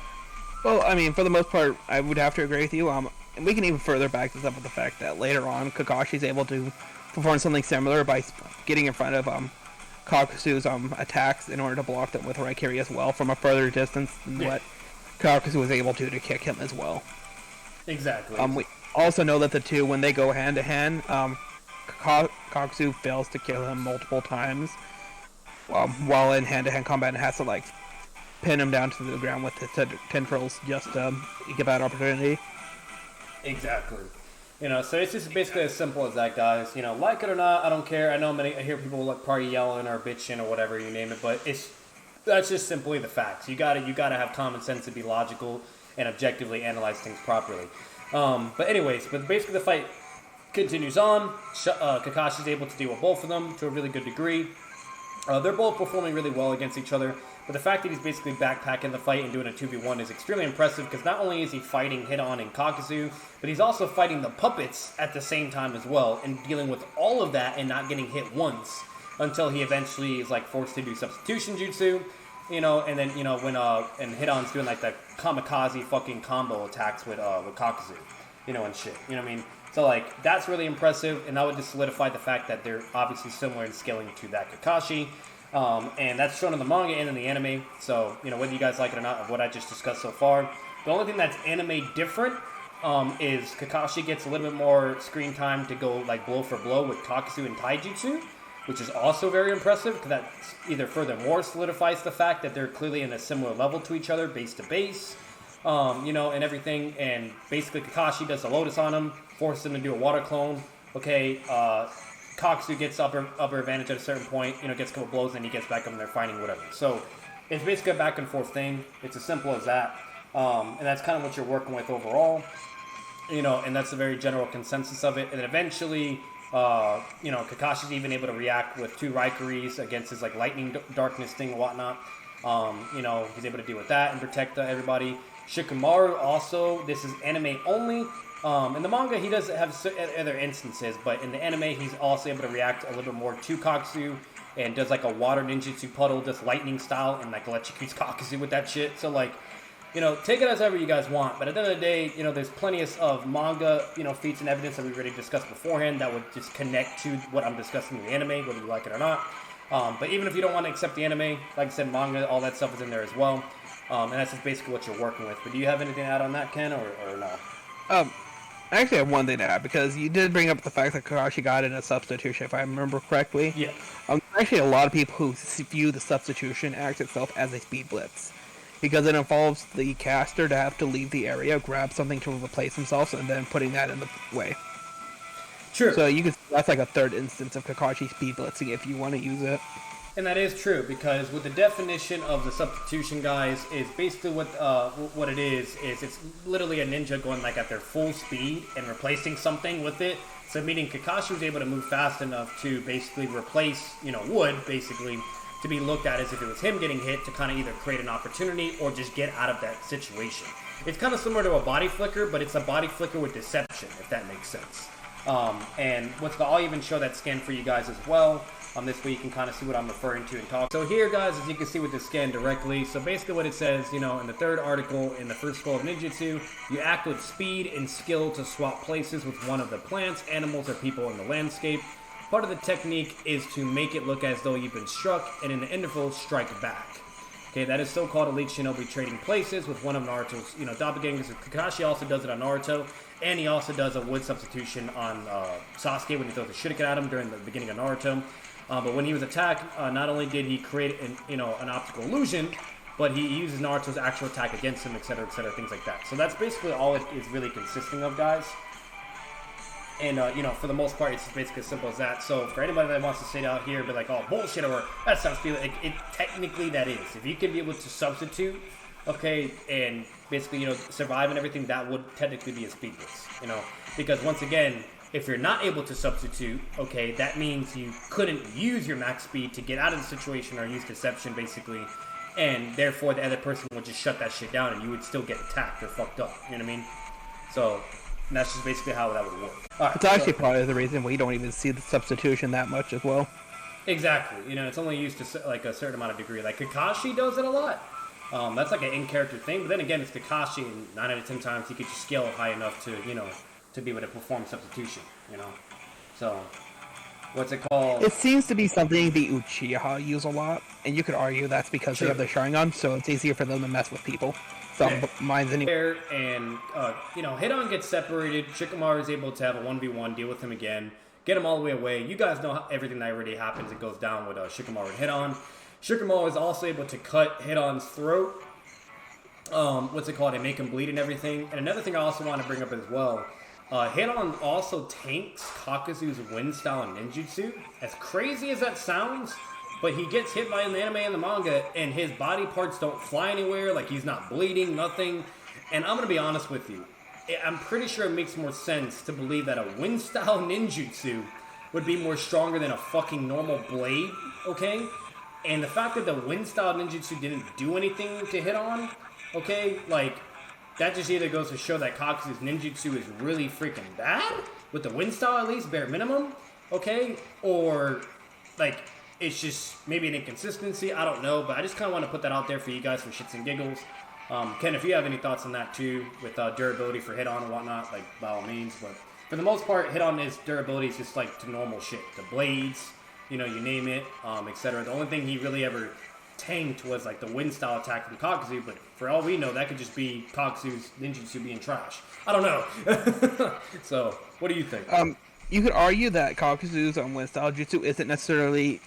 Well, I mean, for the most part, I would have to agree with you. And we can even further back this up with the fact that later on, Kakashi's able to perform something similar by getting in front of KAKUZU's attacks in order to block them with Raikiri as well from a further distance than what KAKUZU was able to kick him as well. Exactly. We also know that the two, when they go hand to hand, KAKUZU fails to kill him multiple times while in hand-to-hand combat and has to like pin him down to the ground with his tendrils just to give that opportunity. Exactly. You know, so it's just basically as simple as that, guys. You know, like it or not, I don't care. I know I hear people like probably yelling or bitching or whatever you name it, but that's just simply the facts. You gotta have common sense to be logical and objectively analyze things properly. But basically the fight continues on. Kakashi's able to deal with both of them to a really good degree. They're both performing really well against each other. But the fact that he's basically backpacking the fight and doing a 2v1 is extremely impressive because not only is he fighting HIDAN and KAKUZU, but he's also fighting the puppets at the same time as well and dealing with all of that and not getting hit once until he eventually is like forced to do substitution jutsu, you know, and then, you know, when and HIDAN's doing like the kamikaze fucking combo attacks with KAKUZU, you know, and shit, you know what I mean? So like that's really impressive, and that would just solidify the fact that they're obviously similar in scaling to that Kakashi. And that's shown in the manga and in the anime. So, you know, whether you guys like it or not of what I just discussed so far. The only thing that's anime different is Kakashi gets a little bit more screen time to go like blow for blow with KAKUZU and Taijutsu, which is also very impressive because that either furthermore solidifies the fact that they're clearly in a similar level to each other, base to base, you know, and everything. And basically Kakashi does the Lotus on him, forces him to do a water clone. Okay, KAKUZU gets upper advantage at a certain point, you know, gets a couple blows, and he gets back up and they're fighting, whatever. So it's basically a back and forth thing. It's as simple as that. And that's kind of what you're working with overall, you know, and that's the very general consensus of it. And then eventually, you know, Kakashi's even able to react with 2 Raikiris against his, like, lightning darkness thing and whatnot. You know, he's able to deal with that and protect everybody. Shikamaru also, this is anime only. In the manga, he does have other instances, but in the anime, he's also able to react a little bit more to KAKUZU and does like a water ninjutsu puddle, just lightning style, and like electrocutes KAKUZU with that shit. So like, you know, take it as ever you guys want, but at the end of the day, you know, there's plenty of manga, you know, feats and evidence that we've already discussed beforehand that would just connect to what I'm discussing in the anime, whether you like it or not. But even if you don't want to accept the anime, like I said, manga, all that stuff is in there as well. And that's just basically what you're working with. But do you have anything to add on that, Ken, or no? I actually have one thing to add, because you did bring up the fact that Kakashi got in a substitution, if I remember correctly. Yeah. Actually, a lot of people who view the substitution act itself as a speed blitz, because it involves the caster to have to leave the area, grab something to replace themselves, and then putting that in the way. True. So that's like a third instance of Kakashi speed blitzing if you want to use it. And that is true, because with the definition of the substitution, guys, is basically what it is it's literally a ninja going like at their full speed and replacing something with it So meaning Kakashi was able to move fast enough to basically replace, Wood, basically, to be looked at as if it was him getting hit to kind of either create an opportunity or just get out of that situation. It's kind of similar to a body flicker, but it's a body flicker with deception, if that makes sense. And I'll even show that scan for you guys as well. This way you can kind of see what I'm referring to and talk. So here, guys, as you can see with the scan directly, so basically what it says, in the third article in the first scroll of ninjutsu, you act with speed and skill to swap places with one of the plants, animals, or people in the landscape. Part of the technique is to make it look as though you've been struck, and in the interval, strike back. Okay, that is so-called elite shinobi trading places with one of Naruto's, doppelgangers. Kakashi also does it on Naruto, and he also does a wood substitution on Sasuke when he throws a shuriken at him during the beginning of Naruto. But when he was attacked, not only did he create an optical illusion, but he uses Naruto's actual attack against him, etc., things like that. So that's basically all it is really consisting of, guys. And, for the most part, it's basically as simple as that. So for anybody that wants to sit out here and be like, oh, bullshit, or that sounds stupid, technically that is. If you can be able to substitute, okay, and basically, survive and everything, that would technically be a speed blitz, Because once again, if you're not able to substitute, okay, that means you couldn't use your max speed to get out of the situation or use deception, basically. And therefore, the other person would just shut that shit down and you would still get attacked or fucked up, you know what I mean? So that's just basically how that would work. Right, it's actually part of the reason we don't even see the substitution that much as well. Exactly. it's only used to like a certain amount of degree. Like Kakashi does it a lot. That's like an in-character thing. But then again, it's Kakashi, and 9 out of 10 times he could just scale high enough to, to be able to perform substitution, So, what's it called? It seems to be something the Uchiha use a lot, and you could argue that's because they have the Sharingan, so it's easier for them to mess with people. Mine's anyway. And, Hidan gets separated. Shikamaru is able to have a 1v1, deal with him again, get him all the way away. You guys know everything that already happens. It goes down with Shikamaru and Hidan. Shikamaru is also able to cut Hidan's throat. And make him bleed and everything. And another thing I also want to bring up as well, Hidan also tanks Kakuzu's wind style ninjutsu. As crazy as that sounds, but he gets hit by an anime and the manga, and his body parts don't fly anywhere, like he's not bleeding, nothing. And I'm going to be honest with you, I'm pretty sure it makes more sense to believe that a wind style ninjutsu would be more stronger than a fucking normal blade, okay? And the fact that the wind style ninjutsu didn't do anything to Hidan, okay, like, that just either goes to show that Kakuzu's ninjutsu is really freaking bad, with the wind style at least, bare minimum, okay? Or, like, it's just maybe an inconsistency, I don't know, but I just kind of want to put that out there for you guys for shits and giggles. Ken, if you have any thoughts on that too, with durability for Hidan and whatnot, like, by all means, but for the most part, Hidan's durability is just like to normal shit. The blades, you name it, etc. The only thing he really ever tanked was like the wind style attack from Kakuzu, but for all we know, that could just be Kakuzu's ninjutsu being trash. I don't know. So, what do you think? You could argue that Kakuzu's wind style jutsu isn't necessarily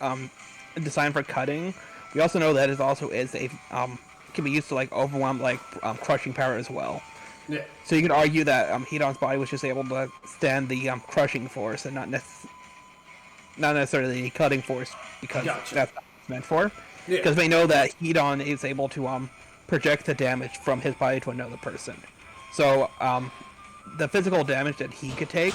designed for cutting. We also know that it also is a can be used to like overwhelm crushing power as well. Yeah. So you could argue that Hidan's body was just able to stand the crushing force and not necessarily the cutting force, because that's what it's meant for. Because we know that Hidan is able to project the damage from his body to another person. So the physical damage that he could take,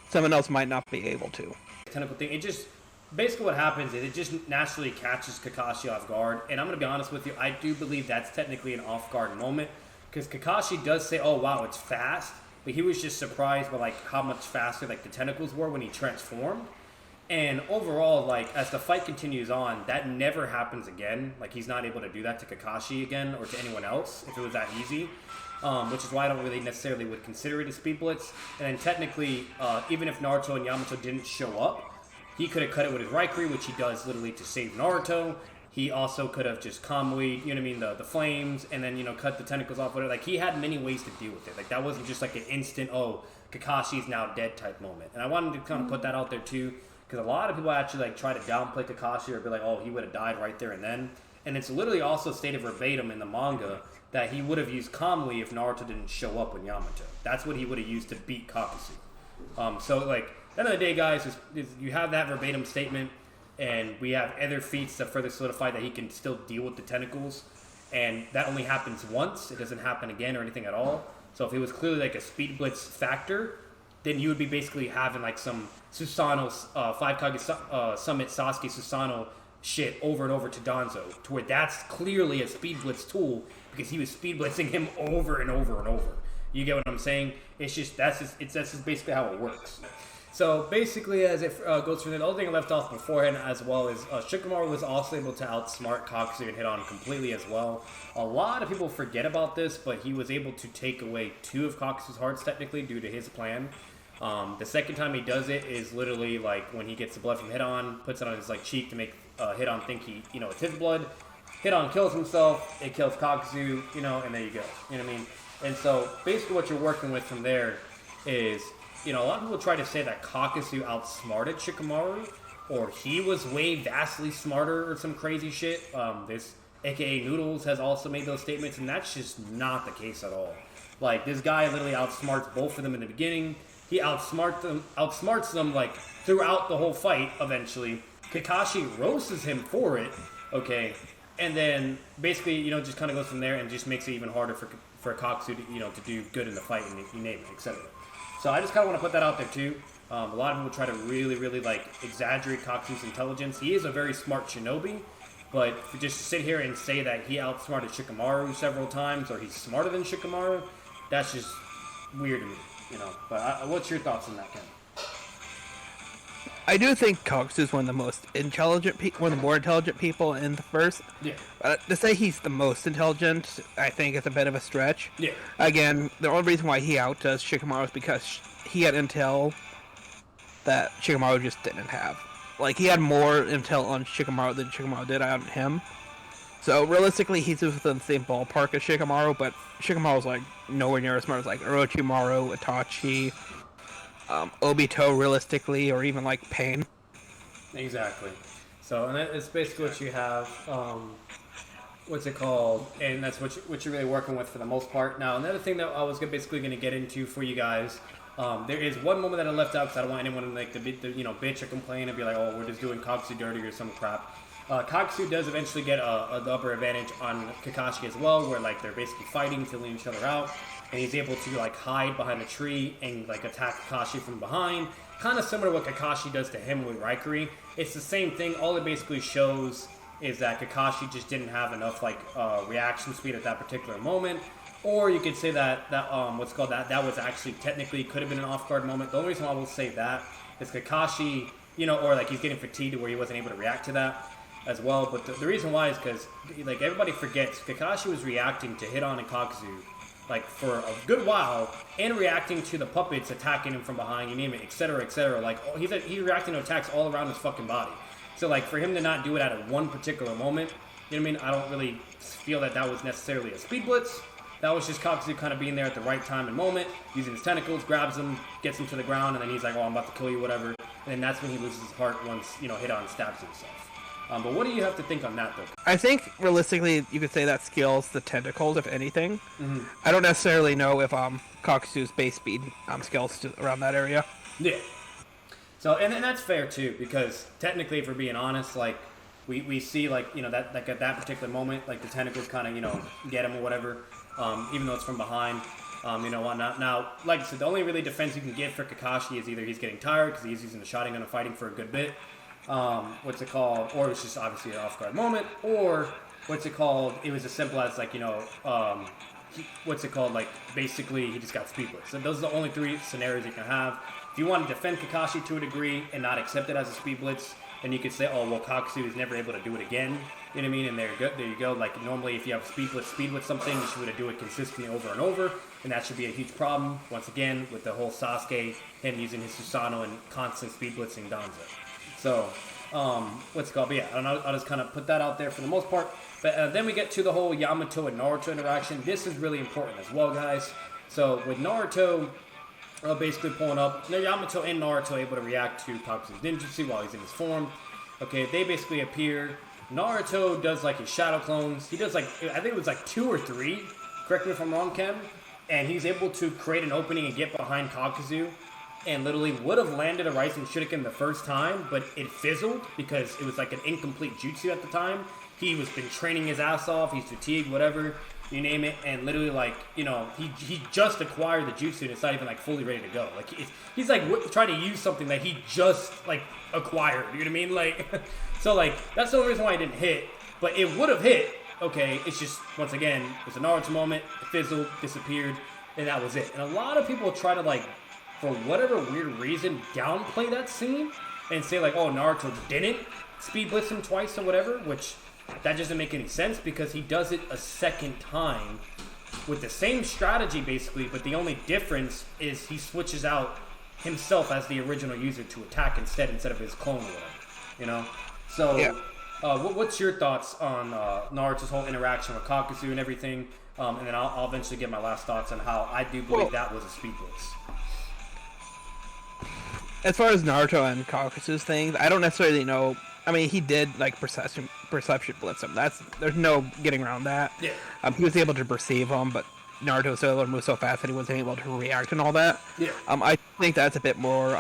someone else might not be able to. Technical thing. It just basically what happens is it just naturally catches Kakashi off guard. And I'm going to be honest with you, I do believe that's technically an off guard moment, because Kakashi does say, "Oh wow, it's fast," but he was just surprised by like how much faster like the tentacles were when he transformed. And overall, like, as the fight continues on, that never happens again. Like, he's not able to do that to Kakashi again or to anyone else if it was that easy. Which is why I don't really necessarily would consider it a speed blitz. And then technically, even if Naruto and Yamato didn't show up, he could have cut it with his Raikiri, which he does literally to save Naruto. He also could have just calmly, the flames, and then, cut the tentacles off with it. Like, he had many ways to deal with it. Like, that wasn't just like an instant, oh, Kakashi's now dead type moment. And I wanted to kind of put that out there too, because a lot of people actually like try to downplay Kakashi or be like, oh, he would have died right there and then. And it's literally also stated verbatim in the manga that he would have used calmly if Naruto didn't show up with Yamato. That's what he would have used to beat Kakuzu. So, like, at the end of the day, guys, is you have that verbatim statement, and we have other feats that further solidify that he can still deal with the tentacles. And that only happens once. It doesn't happen again or anything at all. So if it was clearly like a speed blitz factor, then you would be basically having like some Susanoo, 5 Kage Summit Sasuke Susanoo shit over and over to Danzo, to where that's clearly a speed blitz tool because he was speed blitzing him over and over and over. You get what I'm saying? It's just that's just basically how it works. So basically, as it goes through, the other thing I left off beforehand as well is Shikamaru was also able to outsmart KAKUZU and HIDAN completely as well. A lot of people forget about this, but he was able to take away 2 of KAKUZU's hearts technically due to his plan. The second time he does it is literally like when he gets the blood from HIDAN, puts it on his like cheek to make HIDAN think it's his blood. HIDAN kills himself, it kills KAKUZU, and there you go. You know what I mean? And so basically what you're working with from there is, a lot of people try to say that KAKUZU outsmarted Shikamaru, or he was way vastly smarter or some crazy shit. This AKA Noodles has also made those statements, and that's just not the case at all. Like, this guy literally outsmarts both of them in the beginning. He outsmarts them like throughout the whole fight eventually. Kakashi roasts him for it, okay? And then basically, just kind of goes from there and just makes it even harder for KAKUZU to do good in the fight and you name it, etc. So I just kind of want to put that out there too. A lot of people try to really, really like exaggerate KAKUZU's intelligence. He is a very smart shinobi, but just to sit here and say that he outsmarted Shikamaru several times or he's smarter than Shikamaru, that's just weird to me, But what's your thoughts on that, Ken? I do think KAKUZU is one of the most intelligent one of the more intelligent people in the first. Yeah. To say he's the most intelligent, I think is a bit of a stretch. Yeah. Again, the only reason why he outdoes Shikamaru is because he had intel that Shikamaru just didn't have. Like, he had more intel on Shikamaru than Shikamaru did on him. So, realistically, he's within the same ballpark as Shikamaru, but Shikamaru's, like, nowhere near as smart as, like, Orochimaru, Itachi, Obito, realistically, or even, like, Pain. Exactly. So, and it's basically what you have, what's it called? And that's what you're really working with for the most part. Now, another thing that I was basically going to get into for you guys, there is one moment that I left out because I don't want anyone to like bitch or complain and be like, oh, we're just doing KAKUZU dirty or some crap. KAKUZU does eventually get the upper advantage on Kakashi as well, where like they're basically fighting, filling each other out, and he's able to like hide behind a tree and like attack Kakashi from behind. Kind of similar to what Kakashi does to him with Raikuri. It's the same thing. All it basically shows is that Kakashi just didn't have enough like reaction speed at that particular moment. Or you could say that that was actually technically could have been an off-guard moment. The only reason why I will say that is Kakashi, or like he's getting fatigued to where he wasn't able to react to that as well. But the reason why is because like everybody forgets Kakashi was reacting to HIDAN and KAKUZU like for a good while and reacting to the puppets attacking him from behind, you name it, etc., etc. Like he's reacting to attacks all around his fucking body. So like for him to not do it at one particular moment, you know what I mean? I don't really feel that was necessarily a speed blitz. That was just KAKUZU kind of being there at the right time and moment, using his tentacles, grabs him, gets him to the ground, and then he's like, oh, I'm about to kill you, whatever. And then that's when he loses his heart once, HIDAN stabs himself. But what do you have to think on that, though? I think, realistically, you could say that scales the tentacles, if anything. Mm-hmm. I don't necessarily know if KAKUZU's base speed scales around that area. Yeah. So, and that's fair, too, because technically, if we're being honest, like, we see, like, that like at that particular moment, like, the tentacles kind of, get him or whatever. Even though it's from behind, whatnot. Now, like I said, the only really defense you can get for Kakashi is either he's getting tired because he's using the Sharingan and fighting for a good bit, or it's just obviously an off-guard moment, or it was as simple as like, like basically he just got speed blitz. So those are the only 3 scenarios you can have. If you want to defend Kakashi to a degree and not accept it as a speed blitz, then you could say, oh, well, KAKUZU is never able to do it again. You know what I mean? And there you go. Like, normally if you have speed blitz something, you should do it consistently over and over, and that should be a huge problem, once again, with the whole Sasuke, him using his Susanoo and constant speed blitzing Danzo. So, But yeah, I'll just kind of put that out there for the most part. But then we get to the whole Yamato and Naruto interaction. This is really important as well, guys. So, with Naruto basically pulling up, Yamato and Naruto able to react to KAKUZU's ninjutsu while he's in his form. Okay, they basically appear. Naruto does like his shadow clones. He does like, I think it was like 2 or 3. Correct me if I'm wrong, Ken. And he's able to create an opening and get behind KAKUZU. And literally would have landed a Rising Shuriken the first time, but it fizzled because it was like an incomplete jutsu at the time. He was been training his ass off. He's fatigued, whatever. you name it, and literally like he just acquired the jutsu and it's not even like fully ready to go. Like he's like trying to use something that he just like acquired. You know what I mean? Like so like that's the only reason why it didn't hit, but it would have hit. Okay, it's just once again it's a Naruto moment. It fizzled, disappeared, and that was it. And a lot of people try to like, for whatever weird reason, downplay that scene and say like, oh, Naruto didn't speed blitz him twice or whatever, which that doesn't make any sense because he does it a second time with the same strategy basically, but the only difference is he switches out himself as the original user to attack instead of his clone or whatever, So, yeah. What's your thoughts on Naruto's whole interaction with Kakuzu and everything? And then I'll eventually get my last thoughts on how I do believe that was a speed blitz. As far as Naruto and Kakuzu's things, I don't necessarily know. I mean, he did like perception blitz him. There's no getting around that. Yeah. He was able to perceive him, but Naruto was able to move so fast that he wasn't able to react and all that. Yeah. I think that's a bit more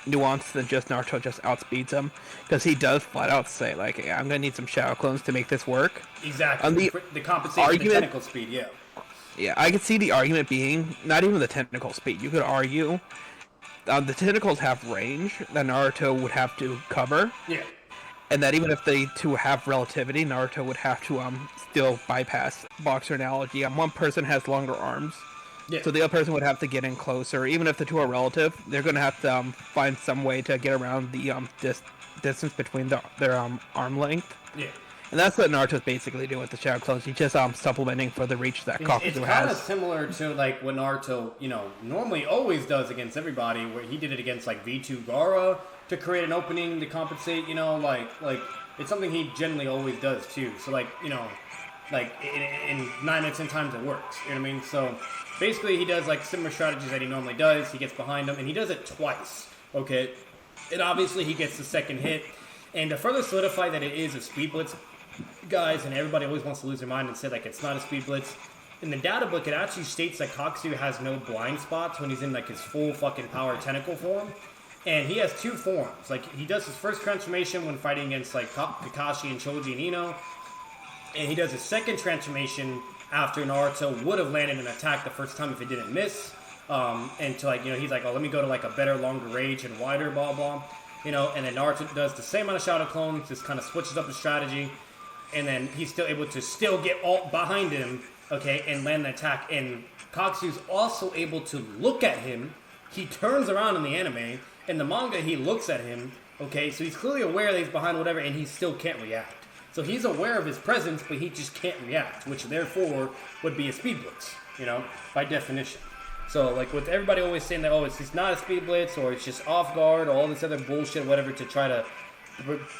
nuanced than just Naruto just outspeeds him, because he does flat out say like, hey, I'm gonna need some shadow clones to make this work. Exactly. The compensation for technical speed. Yeah. Yeah, I could see the argument being not even the technical speed. You could argue the tentacles have range that Naruto would have to cover. Yeah. And that even if they two have relativity, Naruto would have to still bypass boxer analogy. One person has longer arms, so the other person would have to get in closer. Even if the two are relative, they're going to have to find some way to get around the distance between their arm length. Yeah. And that's what Naruto's basically doing with the shadow clones. He's just supplementing for the reach that Kakuzu has. It's kind of similar to like what Naruto, normally always does against everybody, where he did it against like V2 Gaara to create an opening to compensate. Like it's something he generally always does too. So like like in 9 out of 10 times it works. You know what I mean? So basically he does like similar strategies that he normally does. He gets behind him and he does it twice. Okay, and obviously he gets the second hit. And to further solidify that it is a speed blitz, guys, and everybody always wants to lose their mind and say like it's not a speed blitz. In the data book, it actually states that Kakuzu has no blind spots when he's in like his full fucking power tentacle form, and he has two forms. Like he does his first transformation when fighting against like Kakashi and Choji and Ino, and he does his second transformation after Naruto would have landed an attack the first time if it didn't miss. And to like he's like, oh, let me go to like a better, longer range and wider, blah blah. And then Naruto does the same amount of shadow clones, just kind of switches up the strategy. And then he's still able to still get all behind him, okay, and land the attack. And Kakuzu's also able to look at him. He turns around in the anime. In the manga, he looks at him, okay, so he's clearly aware that he's behind whatever, and he still can't react. So he's aware of his presence, but he just can't react, which therefore would be a speed blitz, by definition. So, like, with everybody always saying that, oh, it's just not a speed blitz, or it's just off guard, or all this other bullshit, whatever, to try to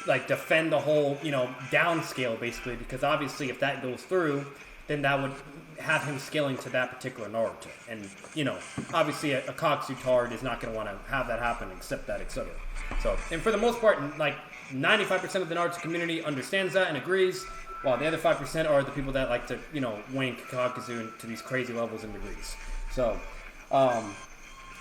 like defend the whole downscale basically, because obviously if that goes through, then that would have him scaling to that particular Naruto, and obviously a Kakuzu tard is not going to want to have that happen, accept that, etc. So, and for the most part, like 95% of the Naruto community understands that and agrees, while the other 5% are the people that like to wank Kakuzu to these crazy levels and degrees. So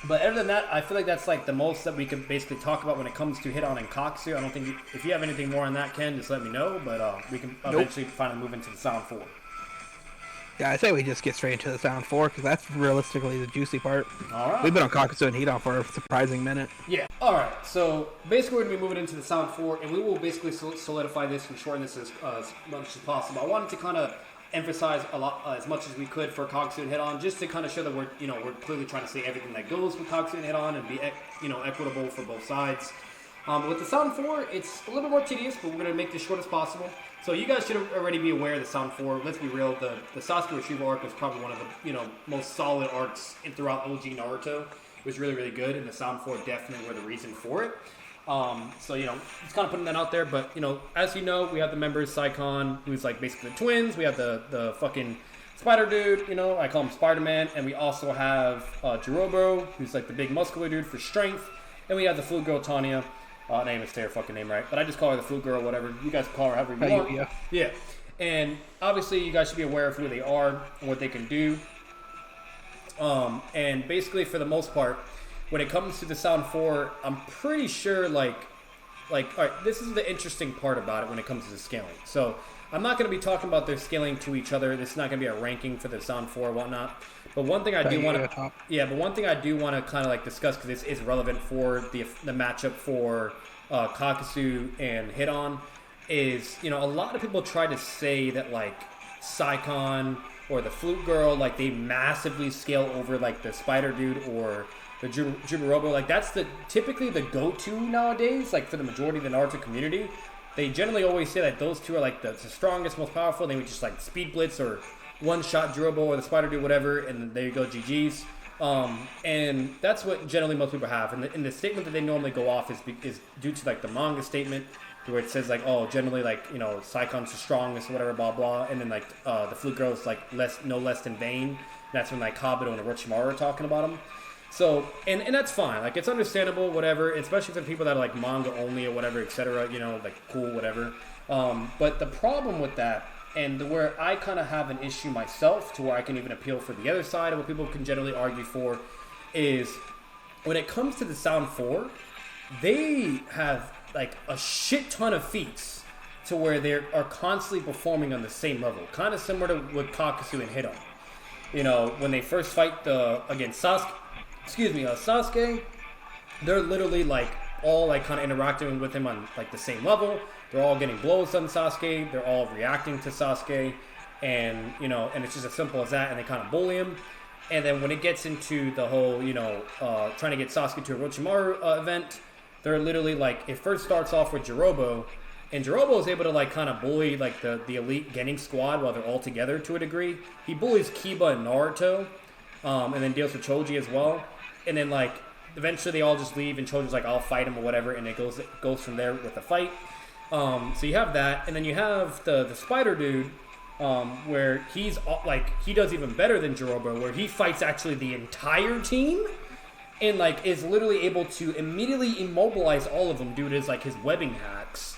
but other than that, I feel like that's like the most that we could basically talk about when it comes to HIDAN and Kakuzu. I don't think if you have anything more on that, Ken, just let me know. But we can eventually finally move into the Sound 4. Yeah, I say we just get straight into the Sound 4, because that's realistically the juicy part. All right. We've been on Kakuzu and HIDAN for a surprising minute. Yeah. All right. So basically, we're going to be moving into the Sound 4, and we will basically solidify this and shorten this as much as possible. I wanted to kind of emphasize a lot as much as we could for Kakuzu and HIDAN, just to kind of show that we're clearly trying to say everything that goes with Kakuzu and HIDAN and be equitable for both sides. With the Sound 4, it's a little bit more tedious, but we're going to make this short as possible. So you guys should already be aware of the Sound 4. Let's be real, the Sasuke retrieval arc was probably one of the most solid arcs throughout OG Naruto. It was really, really good, and the Sound 4 definitely were the reason for it. So, it's kind of putting that out there, but, as you know, we have the members, Saikon, who's like basically the twins, we have the fucking spider dude, I call him Spider-Man, and we also have, Jirobo, who's like the big muscular dude for strength, and we have the flute girl, Tanya. Name is say her fucking name right, but I just call her the flute girl, whatever, you guys call her however you want. Yeah, and obviously you guys should be aware of who they are and what they can do, and basically for the most part, when it comes to the Sound 4, I'm pretty sure, like, all right, this is the interesting part about it when it comes to the scaling. So, I'm not going to be talking about their scaling to each other. This is not going to be a ranking for the Sound 4 or whatnot. But one thing I do want to, but one thing I do want to kind of like discuss, because this is relevant for the matchup for KAKUZU and HIDAN, is, you know, a lot of people try to say that like Saikon or the Flute Girl, like they massively scale over like the Spider Dude or the Jibarobo. Like that's typically the go-to nowadays, like for the majority of the Naruto community. They generally always say that those two are like the strongest, most powerful. They would just like speed blitz or one-shot Jirobo or the Spider Dude, whatever, and there you go, GG's. And that's what generally most people have. And the statement that they normally go off is due to like the manga statement, where it says like, oh, generally like, you know, Saikon's the strongest, whatever, blah blah, and then like the Flute Girl is like no less than Vayne. That's when like Kabuto and Orochimaru are talking about him. So and that's fine, like it's understandable, whatever, especially for people that are like manga only or whatever, etc. You know, like cool, whatever. But the problem with that, and where I kind of have an issue myself, to where I can even appeal for the other side of what people can generally argue for, is when it comes to the Sound 4, they have like a shit ton of feats to where they are constantly performing on the same level, kind of similar to with KAKUZU and HIDAN. You know, when they first fight against Sasuke, they're literally like all like kind of interacting with him on like the same level. They're all getting blows on Sasuke. They're all reacting to Sasuke, and you know, and it's just as simple as that. And they kind of bully him. And then when it gets into the whole, you know, trying to get Sasuke to a Orochimaru event, they're literally like, it first starts off with Jirobo, and Jirobo is able to like kind of bully like the elite Genin squad while they're all together to a degree. He bullies Kiba and Naruto, and then deals with Choji as well. And then like eventually they all just leave, and Choji's like, I'll fight him or whatever, and it goes from there with the fight. So you have that, and then you have the Spider Dude, where he's like, he does even better than Jirobo, where he fights actually the entire team, and like is literally able to immediately immobilize all of them due to his webbing hacks.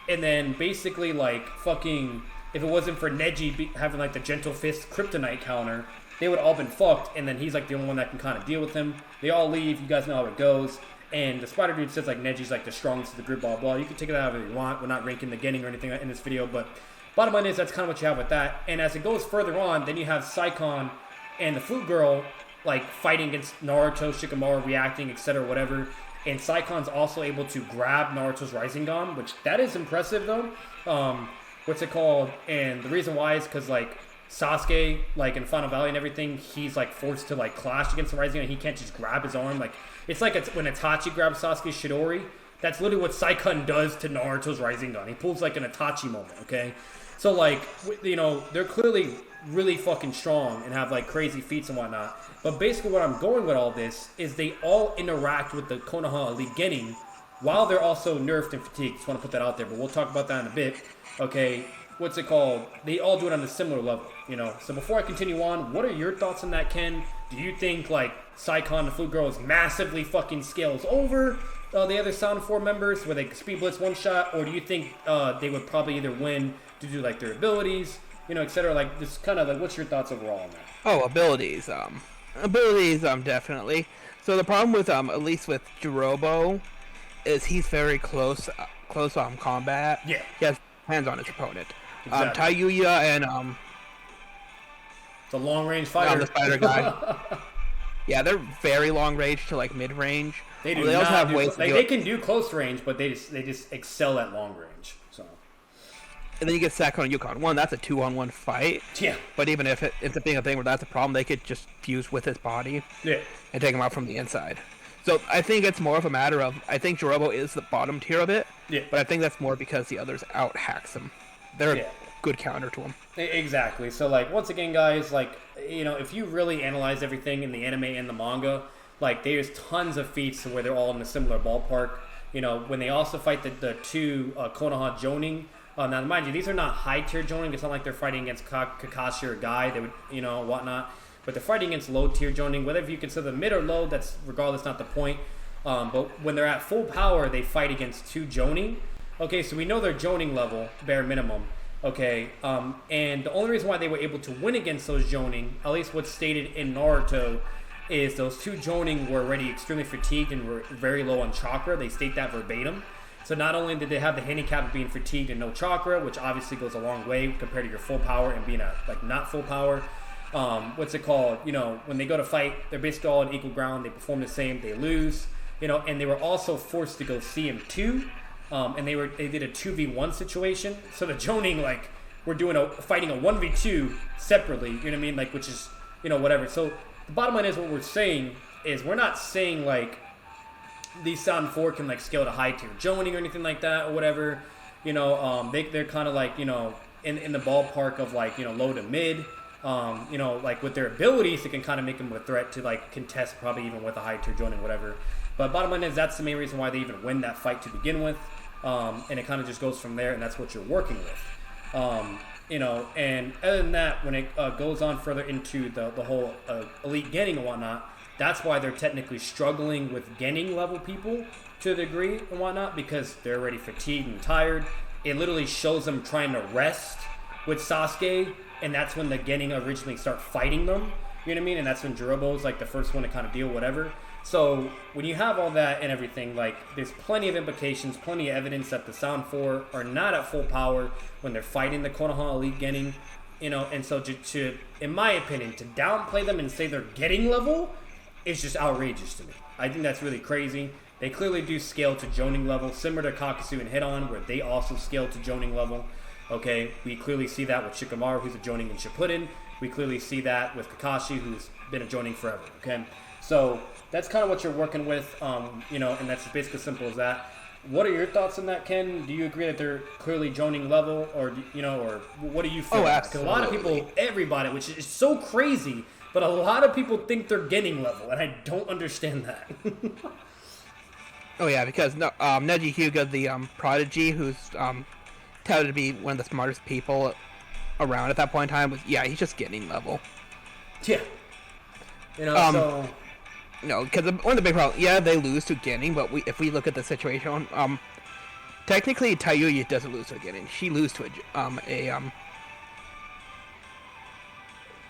And then basically like fucking, if it wasn't for Neji having like the Gentle Fist Kryptonite counter, they would all been fucked. And then he's like the only one that can kind of deal with him. They all leave. You guys know how it goes. And the Spider Dude says like Neji's like the strongest of the group, blah blah. You can take it however you want. We're not ranking the Genin or anything in this video, but bottom line is that's kind of what you have with that. And as it goes further on, then you have Saikon and the Flute Girl like fighting against Naruto, Shikamaru, reacting, etc., whatever. And Saikon's also able to grab Naruto's Rasengan, which that is impressive though. What's it called? And the reason why is because like Sasuke, like in Final Valley and everything, he's like forced to like clash against the Rasengan. He can't just grab his arm. Like it's like when Itachi grabs Sasuke's Chidori. That's literally what Saikon does to Naruto's Rasengan. He pulls like an Itachi moment. Okay, so like you know, they're clearly really fucking strong and have like crazy feats and whatnot. But basically what I'm going with all this is they all interact with the Konoha Elite Genin while they're also nerfed and fatigued. Just want to put that out there, but we'll talk about that in a bit. Okay, what's it called? They all do it on a similar level, you know. So before I continue on, what are your thoughts on that, Ken? Do you think like Saikon, the Flute Girl, is massively fucking scales over the other Sound 4 members where they speed blitz one shot, or do you think they would probably either win due to like their abilities, you know, etc.? Like just kind of like, what's your thoughts overall on that? Oh, abilities, definitely. So the problem with at least with Jirobo is he's very close on combat. Yeah, he has hands on his opponent. Exactly. Tayuya and the long range fighter, the spider guy. Yeah, they're very long range to like mid range. They do. They also have ways. They can do close range, but they just excel at long range. So. And then you get Sakon and Yukon. One, that's a 2-on-1 fight. Yeah. But even if it ends up being a thing where that's a problem, they could just fuse with his body. Yeah. And take him out from the inside. So I think it's more of a matter of, I think Jirobo is the bottom tier of it. Yeah. But I think that's more because the others out hacks him. They're a good counter to him. Exactly. So like once again, guys, like you know, if you really analyze everything in the anime and the manga, like there's tons of feats where they're all in a similar ballpark. You know, when they also fight the two Konoha Jonin. Now, mind you, these are not high-tier Jonin. It's not like they're fighting against Kakashi or Guy. They would, you know, whatnot. But they're fighting against low-tier Jonin. Whether you consider them mid or low, that's regardless not the point. But when they're at full power, they fight against two Jonin. Okay, so we know their Jonin level, bare minimum. Okay, and the only reason why they were able to win against those Jonin, at least what's stated in Naruto, is those two Jonin were already extremely fatigued and were very low on chakra. They state that verbatim. So not only did they have the handicap of being fatigued and no chakra, which obviously goes a long way compared to your full power and being not full power. What's it called? When they go to fight, they're basically all on equal ground. They perform the same. They lose. And they were also forced to go CM2. And they did a 2v1 situation. So the Jonin, we're fighting a 1v2 separately. You know what I mean? Which is, whatever. So the bottom line is what we're saying is we're not saying these Sound 4 can scale to high tier Jonin or anything like that or whatever. They're kind of in the ballpark of low to mid. With their abilities, it can kind of make them a threat to contest probably even with a high tier Jonin, whatever. But bottom line is that's the main reason why they even win that fight to begin with. And it kind of just goes from there, and that's what you're working with. And other than that, when it goes on further into the whole elite Genin and whatnot, that's why they're technically struggling with Genin level people to a degree and whatnot, because they're already fatigued and tired. It literally shows them trying to rest with Sasuke, and that's when the Genin originally start fighting them. You know what I mean? And that's when Jirobo's the first one to kind of deal whatever. So when you have all that and everything, there's plenty of implications, plenty of evidence that the Sound 4 are not at full power when they're fighting the Konoha Elite Genin, and so to, in my opinion, to downplay them and say they're getting level is just outrageous to me. I think that's really crazy. They clearly do scale to Jonin level, similar to KAKUZU and HIDAN, where they also scale to Jonin level. Okay, we clearly see that with Shikamaru, who's a Jonin in Shippuden. We clearly see that with Kakashi, who's been a Jonin forever. Okay, so that's kind of what you're working with, and that's basically as simple as that. What are your thoughts on that, Ken? Do you agree that they're clearly Jonin level, or or what do you feel? Because a lot of people, everybody, which is so crazy, but a lot of people think they're Genin level, and I don't understand that. Oh yeah, because Neji Hyuga, the prodigy, who's touted to be one of the smartest people around at that point in time, he's just Genin level. Yeah. So. Because one of the big problems, they lose to Genin, but if we look at the situation, technically Tayuya doesn't lose to a Genin. She loses to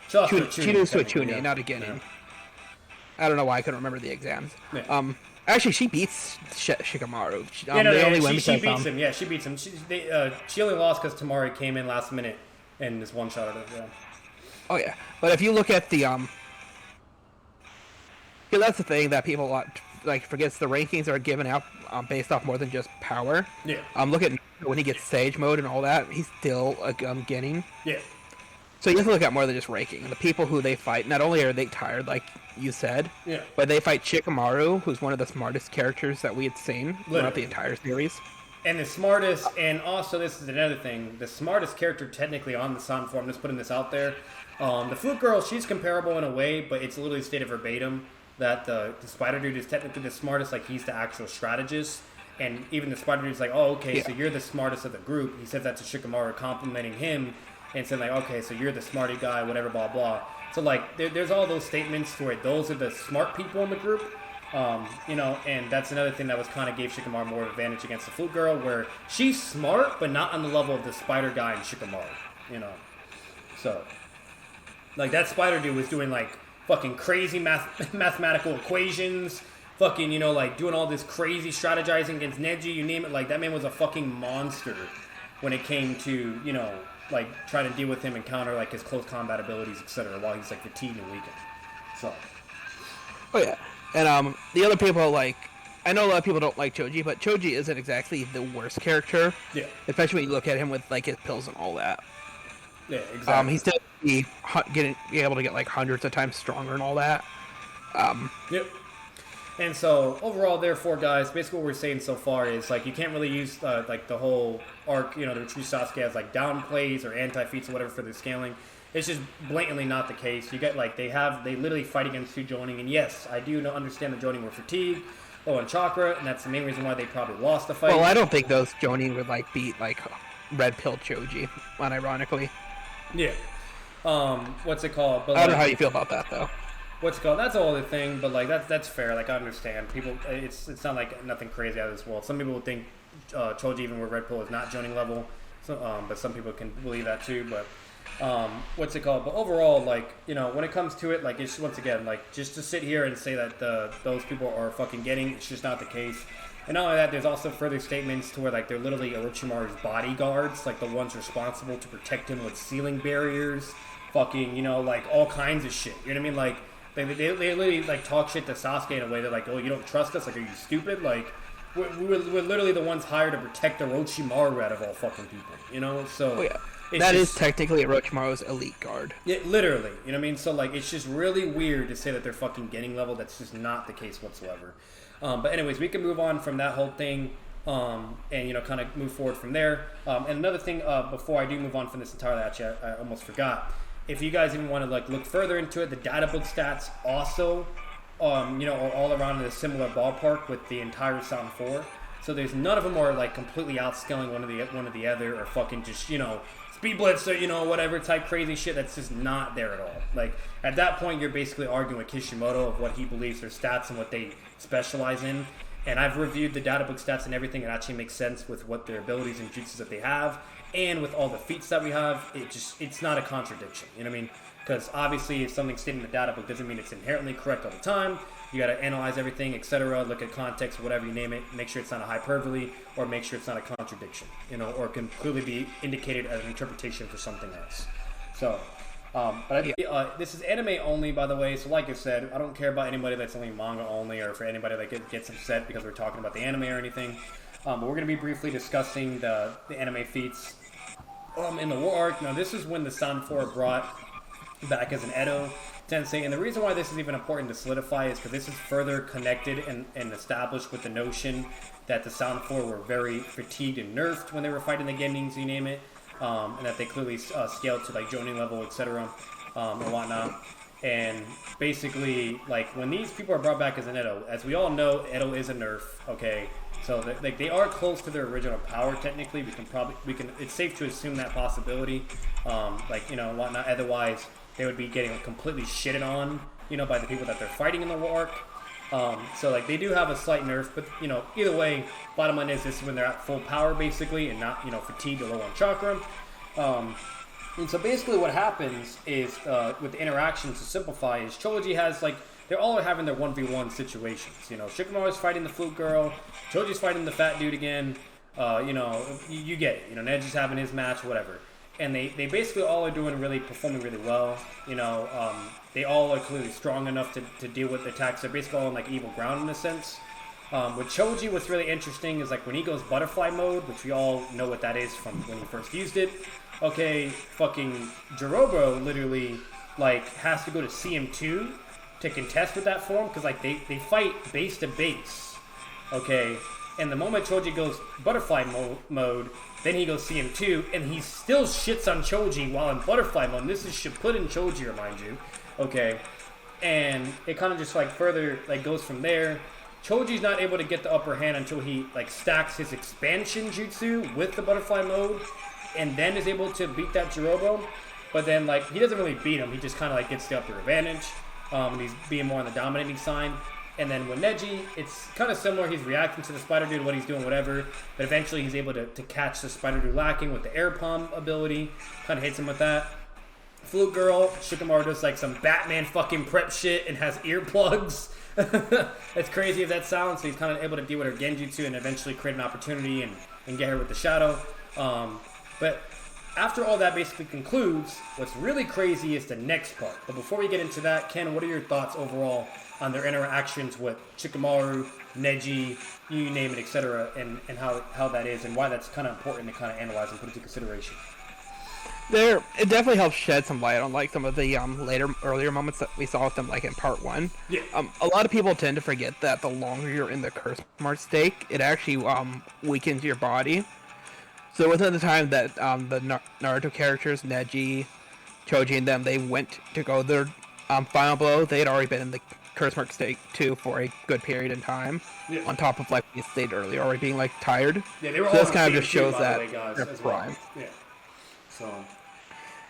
she loses to a Chunin, not a Genin. Yeah. I don't know why I couldn't remember the exams. Yeah. Actually, she beats Shikamaru. She beats him. Yeah, she beats him. She only lost because Tamari came in last minute and just one-shot her. Yeah. Oh yeah, but if you look at the that's the thing that people forgets. The rankings are given out based off more than just power. Yeah. Look at when he gets Sage mode and all that. He's still Genin. Yeah. So you have to look at more than just ranking. The people who they fight, not only are they tired, like you said, but they fight Shikamaru, who's one of the smartest characters that we had seen throughout the entire series. And the smartest, and also this is another thing, the smartest character technically on the Sound form, just putting this out there. The Flute Girl, she's comparable in a way, but it's literally stated verbatim that the Spider Dude is technically the smartest, he's the actual strategist. And even the Spider Dude's so you're the smartest of the group. He says that to Shikamaru, complimenting him, and saying okay, so you're the smarty guy, whatever, blah, blah. So there's all those statements where those are the smart people in the group. And that's another thing that was kind of gave Shikamaru more advantage against the Flute Girl, where she's smart, but not on the level of the Spider guy and Shikamaru, So, that Spider Dude was doing, fucking crazy mathematical equations, fucking, doing all this crazy strategizing against Neji, you name it. That man was a fucking monster when it came to, trying to deal with him and counter, his close combat abilities, etc., while he's, fatigued and weakened. So. Oh, yeah. And, the other people, I know a lot of people don't like Choji, but Choji isn't exactly the worst character. Yeah. Especially when you look at him with, his pills and all that. Yeah, exactly. He's still be able to get, hundreds of times stronger and all that. Yep. And so, overall, therefore, guys, basically what we're saying so far is, you can't really use, the whole arc, the true Sasuke as, downplays or anti-feats or whatever for the scaling. It's just blatantly not the case. You get, they literally fight against two Jonin, and yes, I do understand the Jonin were fatigued, and chakra, and that's the main reason why they probably lost the fight. Well, I don't think those Jonin would, beat, Red Pill Choji, unironically. Yeah. What's it called? But, I don't know how you feel about that, though. What's it called? That's a whole other thing, but that's fair. I understand people. It's not nothing crazy out of this world. Some people would think Choji, even with Red Pill, is not Jonin level. So, but some people can believe that too. But What's it called? But overall, like, you know, when it comes to it, like, it's once again, like, just to sit here and say that those people are fucking getting, it's just not the case. And not only that, there's also further statements to where, like, they're literally Orochimaru's bodyguards, like, the ones responsible to protect him with ceiling barriers, fucking, you know, like, all kinds of shit. You know what I mean? Like, they literally, like, talk shit to Sasuke in a way. They're like, oh, you don't trust us? Like, are you stupid? Like, we're literally the ones hired to protect Orochimaru out of all fucking people, you know? So... Oh, yeah. That is technically Orochimaru's elite guard. Yeah, literally. You know what I mean? So, like, it's just really weird to say that they're fucking getting level. That's just not the case whatsoever. But anyways, we can move on from that whole thing and, you know, kind of move forward from there. And another thing, before I do move on from this entirely, actually, I almost forgot. If you guys even want to, like, look further into it, the data book stats also, you know, are all around in a similar ballpark with the entire Sound 4. So there's none of them are, like, completely outscaling one of the other or fucking just, you know... Speed Blitz or, you know, whatever type crazy shit that's just not there at all. Like, at that point, you're basically arguing with Kishimoto of what he believes their stats and what they specialize in. And I've reviewed the data book stats and everything. It actually makes sense with what their abilities and jutsus that they have. And with all the feats that we have, it's not a contradiction. You know what I mean? Because obviously, if something's stated in the data book doesn't mean it's inherently correct all the time. You got to analyze everything, etc. Look at context, whatever you name it. Make sure it's not a hyperbole, or make sure it's not a contradiction. You know, or can clearly be indicated as an interpretation for something else. So, this is anime only, by the way. So, like I said, I don't care about anybody that's only manga only, or for anybody that gets upset because we're talking about the anime or anything. But we're going to be briefly discussing the anime feats in the war arc. Now, this is when the Sound 4 brought back as an Edo Tensei, and the reason why this is even important to solidify is because this is further connected and established with the notion that the Sound 4 were very fatigued and nerfed when they were fighting the Gendings, you name it, and that they clearly scaled to like Jonin level, etc., and whatnot. And basically, like, when these people are brought back as an Edo, as we all know, Edo is a nerf, okay? So like they are close to their original power technically. It's safe to assume that possibility, like, you know, and whatnot. Otherwise, they would be getting completely shitted on, you know, by the people that they're fighting in the war arc. So, like, they do have a slight nerf, but, you know, either way, bottom line is this is when they're at full power, basically, and not, you know, fatigued or low on chakra. And so basically what happens is, with the interactions, to simplify, is Choji has, like, they're all having their 1v1 situations. You know, Shikamaru's fighting the flute girl, Choji's fighting the fat dude again, you know, you get it. You know, Neji's having his match, whatever. And they basically all are performing really well. You know, they all are clearly strong enough to deal with attacks. They're basically all on, like, equal ground in a sense. With Choji, what's really interesting is, like, when he goes butterfly mode, which we all know what that is from when he first used it. Okay, fucking Jirobo literally, like, has to go to CM2 to contest with that form, because, like, they fight base to base. Okay, and the moment Choji goes butterfly mode, then he goes CM2, and he still shits on Choji while in butterfly mode. And this is Shippuden Choji, remind you. Okay, and it kind of just, like, further, like, goes from there. Choji's not able to get the upper hand until he, like, stacks his expansion jutsu with the butterfly mode, and then is able to beat that Jirobo. But then, like, he doesn't really beat him. He just kind of, like, gets the upper advantage. And he's being more on the dominating side. And then with Neji, it's kind of similar. He's reacting to the Spider Dude, what he's doing, whatever. But eventually he's able to catch the Spider Dude lacking with the air palm ability. Kind of hits him with that. Flute Girl, Shikamaru does, like, some Batman fucking prep shit and has earplugs. It's crazy if that sounds. So he's kind of able to deal with her Genjutsu and eventually create an opportunity and get her with the shadow. But after all that basically concludes, what's really crazy is the next part. But before we get into that, Ken, what are your thoughts overall on their interactions with Shikamaru, Neji, you name it, etc., and how that is, and why that's kind of important to kind of analyze and put into consideration? It definitely helps shed some light on, like, some of the earlier moments that we saw with them, like, in part 1. Yeah. A lot of people tend to forget that the longer you're in the curse mark state, it actually weakens your body. So within the time that the Naruto characters, Neji, Choji, and them, they went to go their final blow, they had already been in the curse mark state too for a good period in time. Yeah. On top of, like we stated earlier, already being, like, tired. Yeah, they were so all this kind of just shows that they're prime. Well. Yeah.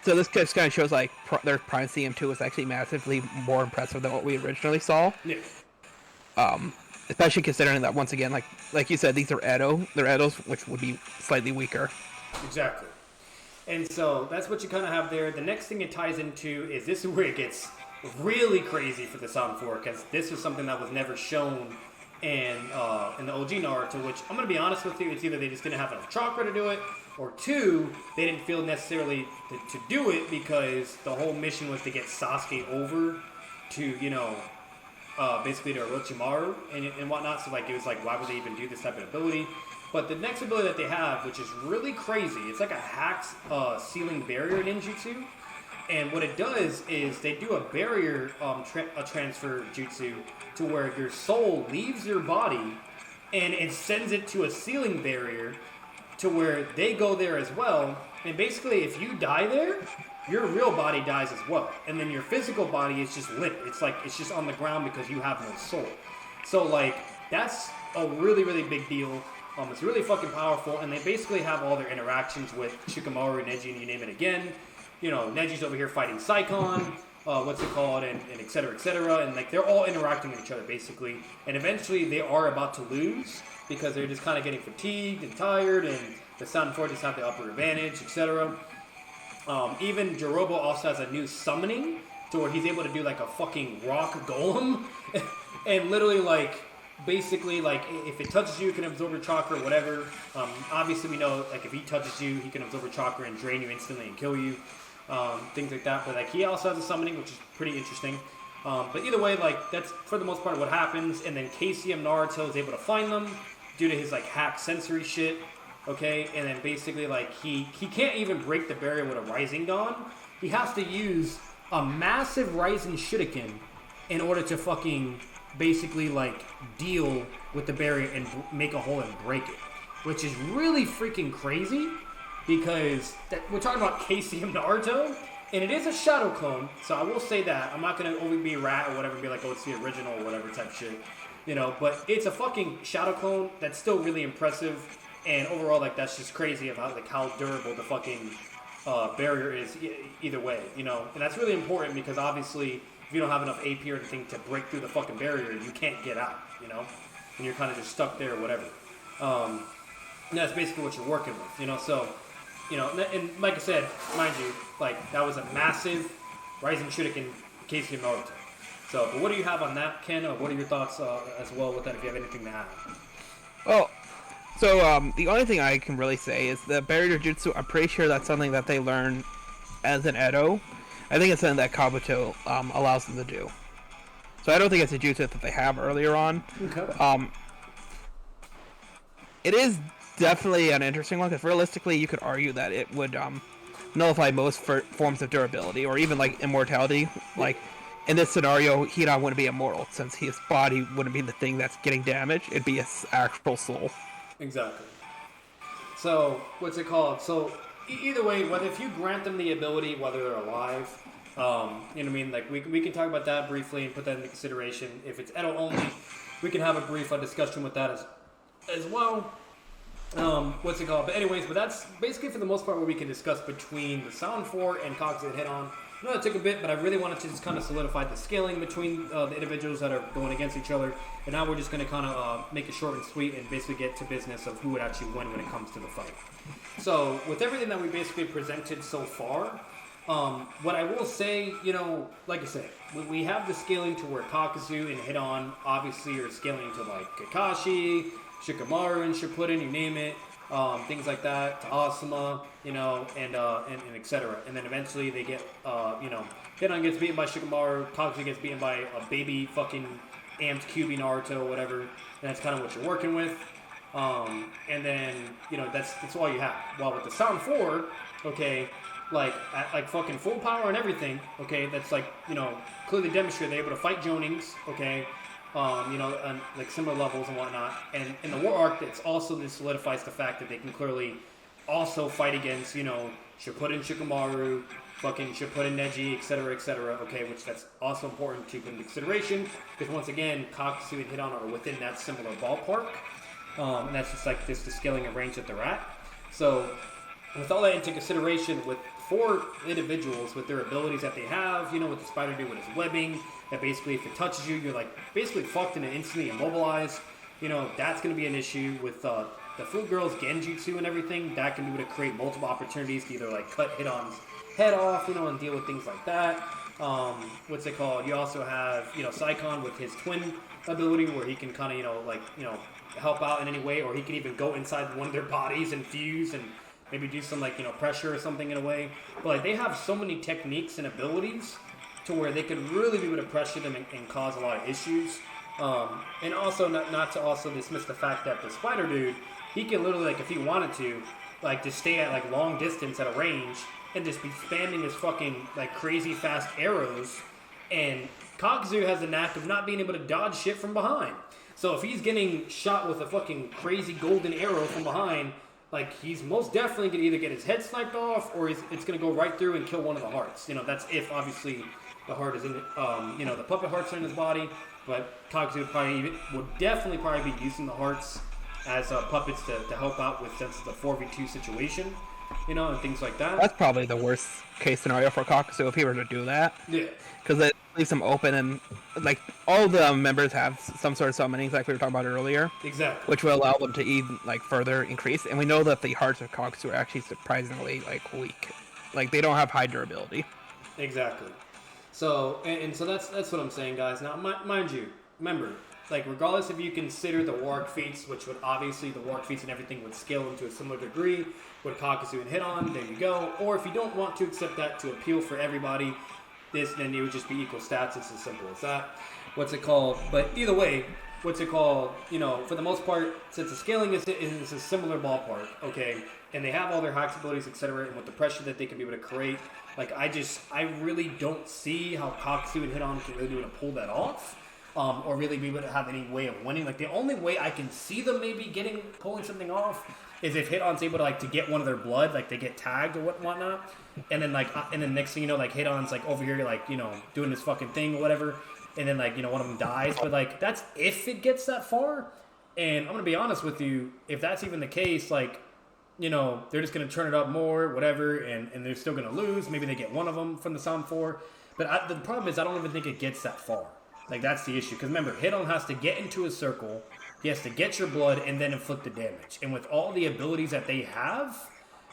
So this just kind of shows, like, their prime CM2 was actually massively more impressive than what we originally saw. Yeah. Especially considering that, once again, like you said, these are Edo. They're Edos, which would be slightly weaker. Exactly. And so that's what you kind of have there. The next thing it ties into is this is where it gets really crazy for the Sound 4, because this was something that was never shown in the OG Naruto, which I'm going to be honest with you, it's either they just didn't have enough chakra to do it, or two, they didn't feel necessarily to do it because the whole mission was to get Sasuke over to, basically to Orochimaru and whatnot. So, like, it was like, why would they even do this type of ability? But the next ability that they have, which is really crazy, it's like a hacked ceiling barrier ninjutsu. And what it does is they do a barrier transfer jutsu to where your soul leaves your body and it sends it to a ceiling barrier to where they go there as well. And basically, if you die there, your real body dies as well. And then your physical body is just lit. It's like, it's just on the ground because you have no soul. So, like, that's a really, really big deal. It's really fucking powerful. And they basically have all their interactions with Shikamaru, Neji, and you name it again. Neji's over here fighting Saikon, and et cetera, and like they're all interacting with each other basically, and eventually they are about to lose because they're just kind of getting fatigued and tired, and the Sound 4 just have the upper advantage, etc. Even Jirobo also has a new summoning to where he's able to do like a fucking rock golem, and literally like basically like if it touches you, it can absorb your chakra or whatever. Obviously we know like if he touches you, he can absorb your chakra and drain you instantly and kill you. Things like that, but like he also has a summoning, which is pretty interesting. But either way, like that's for the most part what happens. And then KCM Naruto is able to find them due to his like hack sensory shit. Okay, and then basically like he can't even break the barrier with a Rising Dawn. He has to use a massive Rising Shuriken in order to fucking basically like deal with the barrier and make a hole and break it, which is really freaking crazy. Because we're talking about KCM Naruto, and it is a shadow clone, so I will say that. I'm not going to only be a rat or whatever, be like, oh, it's the original or whatever type shit. But it's a fucking shadow clone that's still really impressive, and overall, like, that's just crazy about, like, how durable the fucking barrier is either way, And that's really important because, obviously, if you don't have enough AP or anything to break through the fucking barrier, you can't get out, And you're kind of just stuck there or whatever. And that's basically what you're working with, so... and like I said, mind you, like, that was a massive Rising Shuriken KCM Naruto. So, but what do you have on that, Ken? Or what are your thoughts as well with that, if you have anything to add? Well, so the only thing I can really say is the barrier jutsu, I'm pretty sure that's something that they learn as an Edo. I think it's something that Kabuto allows them to do. So I don't think it's a jutsu that they have earlier on. Okay. It is definitely an interesting one, because realistically you could argue that it would nullify most forms of durability, or even like immortality. Like in this scenario, Hidan wouldn't be immortal since his body wouldn't be the thing that's getting damaged, it'd be his actual soul. Exactly. So what's it called? So either way, whether if you grant them the ability, whether they're alive, you know what I mean, like we can talk about that briefly and put that into consideration. If it's Edo only, we can have a brief discussion with that as well. What's it called? But anyways, but that's basically for the most part what we can discuss between the Sound 4 and KAKUZU and HIDAN. I know it took a bit, but I really wanted to just kind of solidify the scaling between the individuals that are going against each other. And now we're just going to kind of make it short and sweet and basically get to business of who would actually win when it comes to the fight. So with everything that we basically presented so far, what I will say, like I said, we have the scaling to where KAKUZU and HIDAN obviously are scaling to like Kakashi, Shikamaru and Shippuden, you name it, things like that, to Asuma, and etc. And then eventually they get, Hidan gets beaten by Shikamaru, KAKUZU gets beaten by a baby fucking amped QB Naruto, whatever, and that's kind of what you're working with. And then, that's all you have. While with the Sound 4, okay, like, at like fucking full power and everything, okay, that's like, clearly demonstrated they're able to fight Jonings, okay, on like similar levels and whatnot. And in the War Arc, it's also this solidifies the fact that they can clearly also fight against, Shippuden Shikamaru, fucking Shippuden Neji, etc., okay, which that's also important to keep into consideration, because once again, KAKUZU and HIDAN are within that similar ballpark, and that's just like this the scaling and range that they're at. So, with all that into consideration, with 4 individuals with their abilities that they have, with the spider dude with his webbing, that basically if it touches you, you're like basically fucked and instantly immobilized. That's going to be an issue with the Food Girl's Genjutsu and everything, that can be able to create multiple opportunities to either like cut Hidan's head off, you know, and deal with things like that. What's it called? You also have, you know, Saikon with his twin ability where he can kind of, help out in any way, or he can even go inside one of their bodies and fuse and maybe do some like, pressure or something in a way. But like they have so many techniques and abilities to where they could really be able to pressure them and cause a lot of issues. And also not to also dismiss the fact that the Spider Dude, he can literally, like, if he wanted to, like, just stay at like long distance at a range and just be spamming his fucking like crazy fast arrows. And KAKUZU has the knack of not being able to dodge shit from behind. So if he's getting shot with a fucking crazy golden arrow from behind, like, he's most definitely going to either get his head sniped off or it's going to go right through and kill one of the hearts. You know, that's if, obviously, the heart is in, the puppet hearts are in his body. But KAKUZU would definitely probably be using the hearts as puppets to help out with, since it's a 4v2 situation, and things like that. That's probably the worst case scenario for KAKUZU if he were to do that. Yeah. Because it leaves him open, and like all the members have some sort of summonings, like we were talking about earlier. Exactly. Which will allow them to even like further increase. And we know that the hearts of KAKUZU are actually surprisingly like weak. Like they don't have high durability. Exactly. So and so that's what I'm saying, guys. Now, mind you, remember, like regardless if you consider the Warwick feats, which would obviously the Warwick feats and everything would scale them to a similar degree with KAKUZU and Hidan, there you go. Or if you don't want to accept that to appeal for everybody, then it would just be equal stats. It's as simple as that. What's it called? But either way, what's it called? For the most part, since the scaling is a similar ballpark, okay, and they have all their hacks abilities, etc., and with the pressure that they can be able to create, like I really don't see how KAKUZU and Hidan can really be able to pull that off, or really be able to have any way of winning. Like the only way I can see them maybe pulling something off is if Hidan's able to get one of their blood, like they get tagged or whatnot, and then next thing you know, like Hidan's like over here doing this fucking thing or whatever, and then one of them dies. But like that's if it gets that far. And I'm gonna be honest with you, if that's even the case, like they're just gonna turn it up more, whatever, and they're still gonna lose. Maybe they get one of them from the Sound 4, but the problem is I don't even think it gets that far. Like that's the issue, because remember, Hidan has to get into a circle. He has to get your blood and then inflict the damage. And with all the abilities that they have,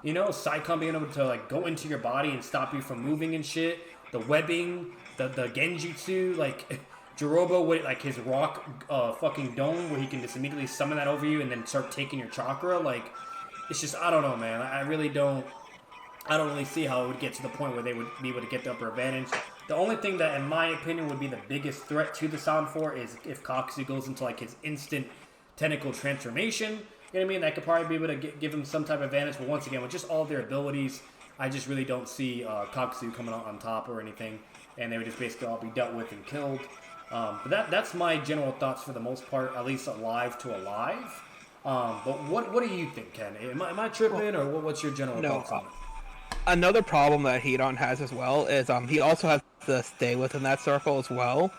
Saikon being able to go into your body and stop you from moving and shit, the webbing, the Genjutsu, like Jirobo with his rock fucking dome where he can just immediately summon that over you and then start taking your chakra, like it's just, I don't know, man. I don't really see how it would get to the point where they would be able to get the upper advantage. The only thing that, in my opinion, would be the biggest threat to the Sound 4 is if KAKUZU goes into his instant tentacle transformation. You know what I mean? That could probably be able to give him some type of advantage. But once again, with just all of their abilities, I just really don't see KAKUZU coming out on top or anything. And they would just basically all be dealt with and killed. But that's my general thoughts for the most part, at least alive to alive. But what do you think, Ken? Am I tripping, or what's your general thoughts on it? Another problem that Hidan has as well is he also has to stay within that circle as well.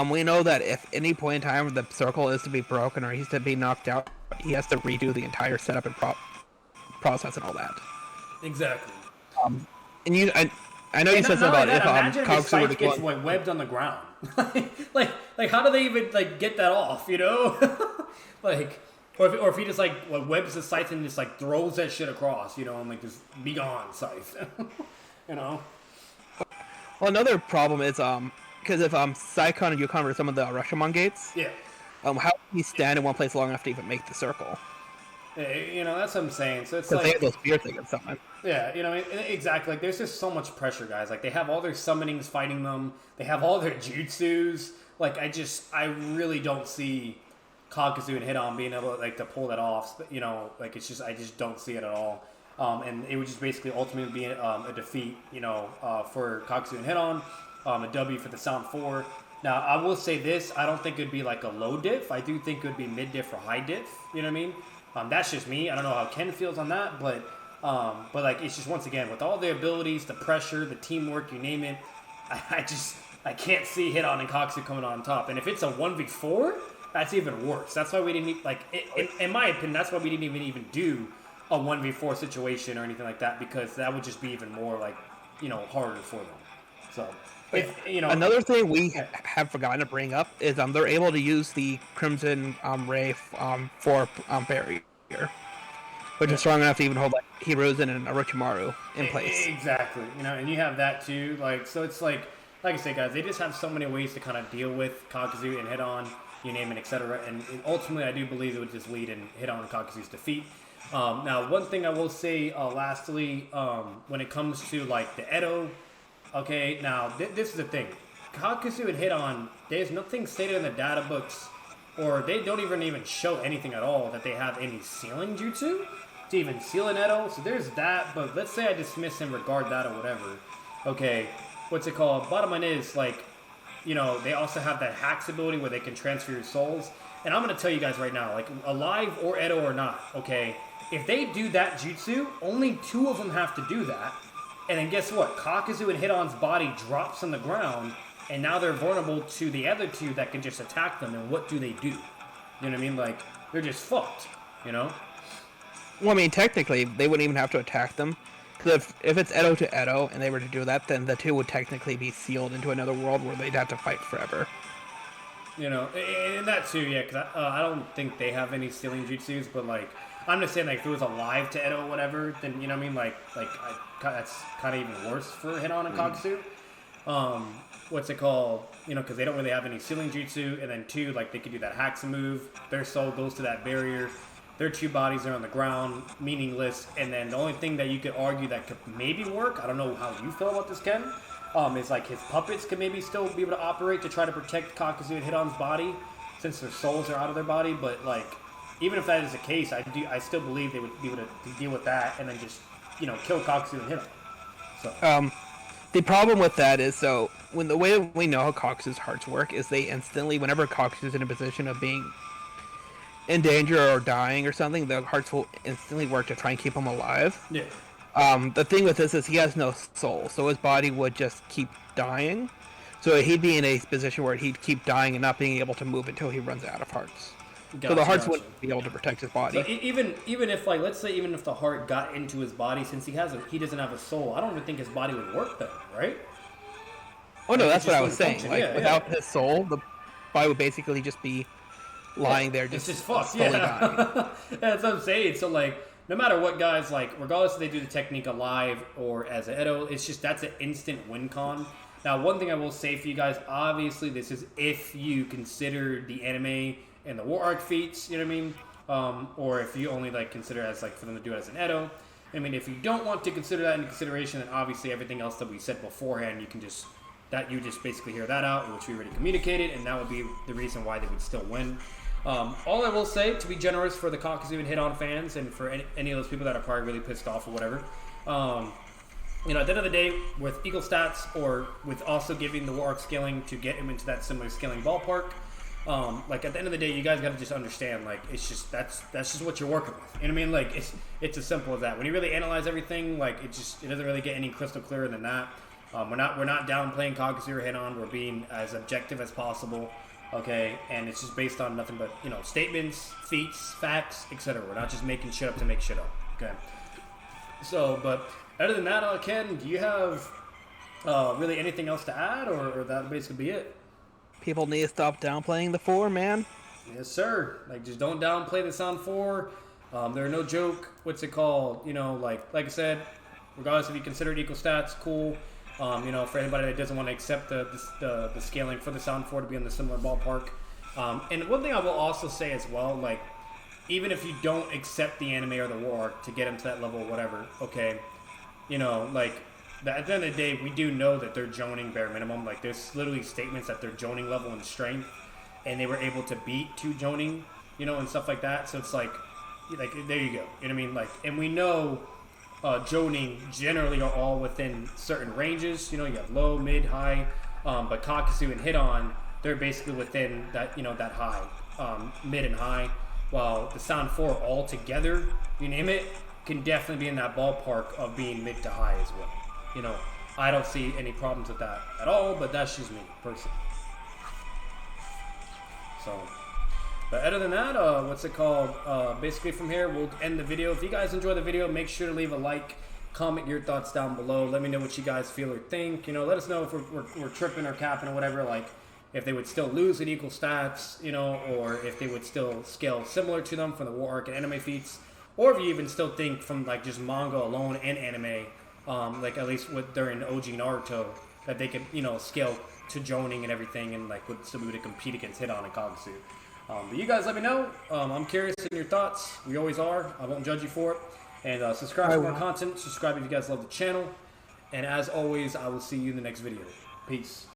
We know that if any point in time the circle is to be broken or he's to be knocked out, he has to redo the entire setup and process and all that. Exactly. And I know you said something about if KAKUZU would gets webbed on the ground. like how do they even get that off? Or if he just webs the scythe and just throws that shit across, and just be gone, scythe. Well, another problem is because if Saikon and Yukon were some of the Rashomon gates, yeah, how can he stand in one place long enough to even make the circle? That's what I'm saying. So it's they have those spear things or something. Yeah, exactly. There's just so much pressure, guys. They have all their summonings fighting them. They have all their jutsus. I really don't see KAKUZU and Hidan being able to pull that off. It's just, I just don't see it at all. And it would just basically ultimately be a defeat, for KAKUZU and Hidan, a W for the Sound 4. Now, I will say this, I don't think it would be a low diff. I do think it would be mid diff or high diff, you know what I mean? That's just me. I don't know how Ken feels on that, but it's just, once again, with all the abilities, the pressure, the teamwork, you name it, I can't see Hidan and KAKUZU coming on top. And if it's a 1v4, that's even worse. That's why we didn't in my opinion, that's why we didn't even do a 1v4 situation or anything like that, because that would just be even more harder for them. So another thing we have forgotten to bring up is they're able to use the Crimson Ray for parry. which is strong enough to even hold like Hiruzen and Orochimaru in place. Exactly, and you have that too. Like, so it's like I said, guys, they just have so many ways to kind of deal with Kakuzu and Hidan, you name it, etc. And ultimately, I do believe it would just lead in Hidan and Kakuzu's defeat. Now, one thing I will say, lastly, when it comes to like the Edo, okay, now this is the thing, Kakuzu and Hidan, there's nothing stated in the data books, or they don't even show anything at all that they have any sealing jutsu to even seal an Edo. So there's that. But let's say I dismiss and regard that or whatever. Okay, what's it called? Bottom line is, like, they also have that hacks ability where they can transfer your souls. And I'm going to tell you guys right now, like, alive or Edo or not, okay, if they do that jutsu, only 2 of them have to do that. And then guess what? Kakuzu and Hidan's body drops on the ground, and now they're vulnerable to the other 2 that can just attack them. And what do they do? You know what I mean? Like, they're just fucked, Well, I mean, technically, they wouldn't even have to attack them. Because if it's Edo to Edo, and they were to do that, then the 2 would technically be sealed into another world where they'd have to fight forever. And that too, yeah, because I don't think they have any sealing jutsus, but, like, I'm just saying, like, if it was alive to Edo or whatever, then, you know what I mean? Like that's kind of even worse for Hidan and Kakuzu. What's it called? Because they don't really have any sealing jutsu, and then 2, like, they could do that Haxa move. Their soul goes to that barrier. Their 2 bodies are on the ground, meaningless. And then the only thing that you could argue that could maybe work, I don't know how you feel about this, Ken, is like his puppets could maybe still be able to operate to try to protect Kakuzu and Hidan's body, since their souls are out of their body. But, like, even if that is the case, I still believe they would be able to deal with that and then just, kill Kakuzu and Hidan. So. The problem with that is, so, when the way we know how Kakuzu's hearts work is they instantly, whenever Kakuzu's in a position of being in danger or dying or something, the hearts will instantly work to try and keep him alive. Yeah. The thing with this is he has no soul, so his body would just keep dying. So he'd be in a position where he'd keep dying and not being able to move until he runs out of hearts. So the hearts wouldn't be able to protect his body. So even if, like, let's say even if the heart got into his body, since he doesn't have a soul, I don't even think his body would work then, right? Oh no, that's what I was saying. Like, without his soul, the body would basically just be lying there, just fucked. slowly dying. That's what I'm saying. So, like, no matter what, guys, like, regardless if they do the technique alive or as an Edo, it's just that's an instant win con. Now, one thing I will say for you guys, obviously, this is if you consider the anime and the war arc feats, you know what I mean? Or if you only, like, consider it as, like, for them to do it as an Edo. I mean, if you don't want to consider that into consideration, then obviously everything else that we said beforehand, you just basically hear that out, which we already communicated, and that would be the reason why they would still win. All I will say, to be generous for the Kakuzu and Hidan fans, and for any of those people that are probably really pissed off or whatever, at the end of the day, with equal stats, or with also giving the war arc scaling to get him into that similar scaling ballpark, like, at the end of the day, you guys got to just understand, like, it's just that's just what you're working with. You know what I mean? Like, it's as simple as that. When you really analyze everything, like, it doesn't really get any crystal clearer than that. We're not downplaying Kakuzu or Hidan. We're being as objective as possible. Okay, and it's just based on nothing but, statements, feats, facts, etc. We're not just making shit up to make shit up. Okay. So, but other than that, Ken, do you have really anything else to add, or that basically be it? People need to stop downplaying the 4, man. Yes, sir. Like, just don't downplay the Sound 4. They're no joke. What's it called? Like I said, regardless if you consider it equal stats, cool. For anybody that doesn't want to accept the scaling for the Sound 4 to be in the similar ballpark. And one thing I will also say as well, like, even if you don't accept the anime or the war arc to get them to that level or whatever, okay, like, at the end of the day, we do know that they're joning bare minimum. Like, there's literally statements that they're joning level and strength, and they were able to beat 2 joning, and stuff like that. So it's like, there you go. You know what I mean? Like, and we know joning generally are all within certain ranges. You have low, mid, high, but Kakuzu and Hidan, they're basically within that, that high, mid and high, while the Sound 4 all together, you name it, can definitely be in that ballpark of being mid to high as well. I don't see any problems with that at all, but that's just me, personally. So, but other than that, what's it called? Basically from here, we'll end the video. If you guys enjoy the video, make sure to leave a like, comment your thoughts down below. Let me know what you guys feel or think. Let us know if we're tripping or capping or whatever. Like, if they would still lose in equal stats, you know, or if they would still scale similar to them from the War Arc and anime feats, or if you even still think from like just manga alone and anime, like at least with during OG Naruto, that they could, you know, scale to Jonin and everything, and like would still be able to compete against Hidan and KAKUZU. But you guys let me know. I'm curious in your thoughts. We always are. I won't judge you for it. And subscribe for more content. Subscribe if you guys love the channel. And as always, I will see you in the next video. Peace.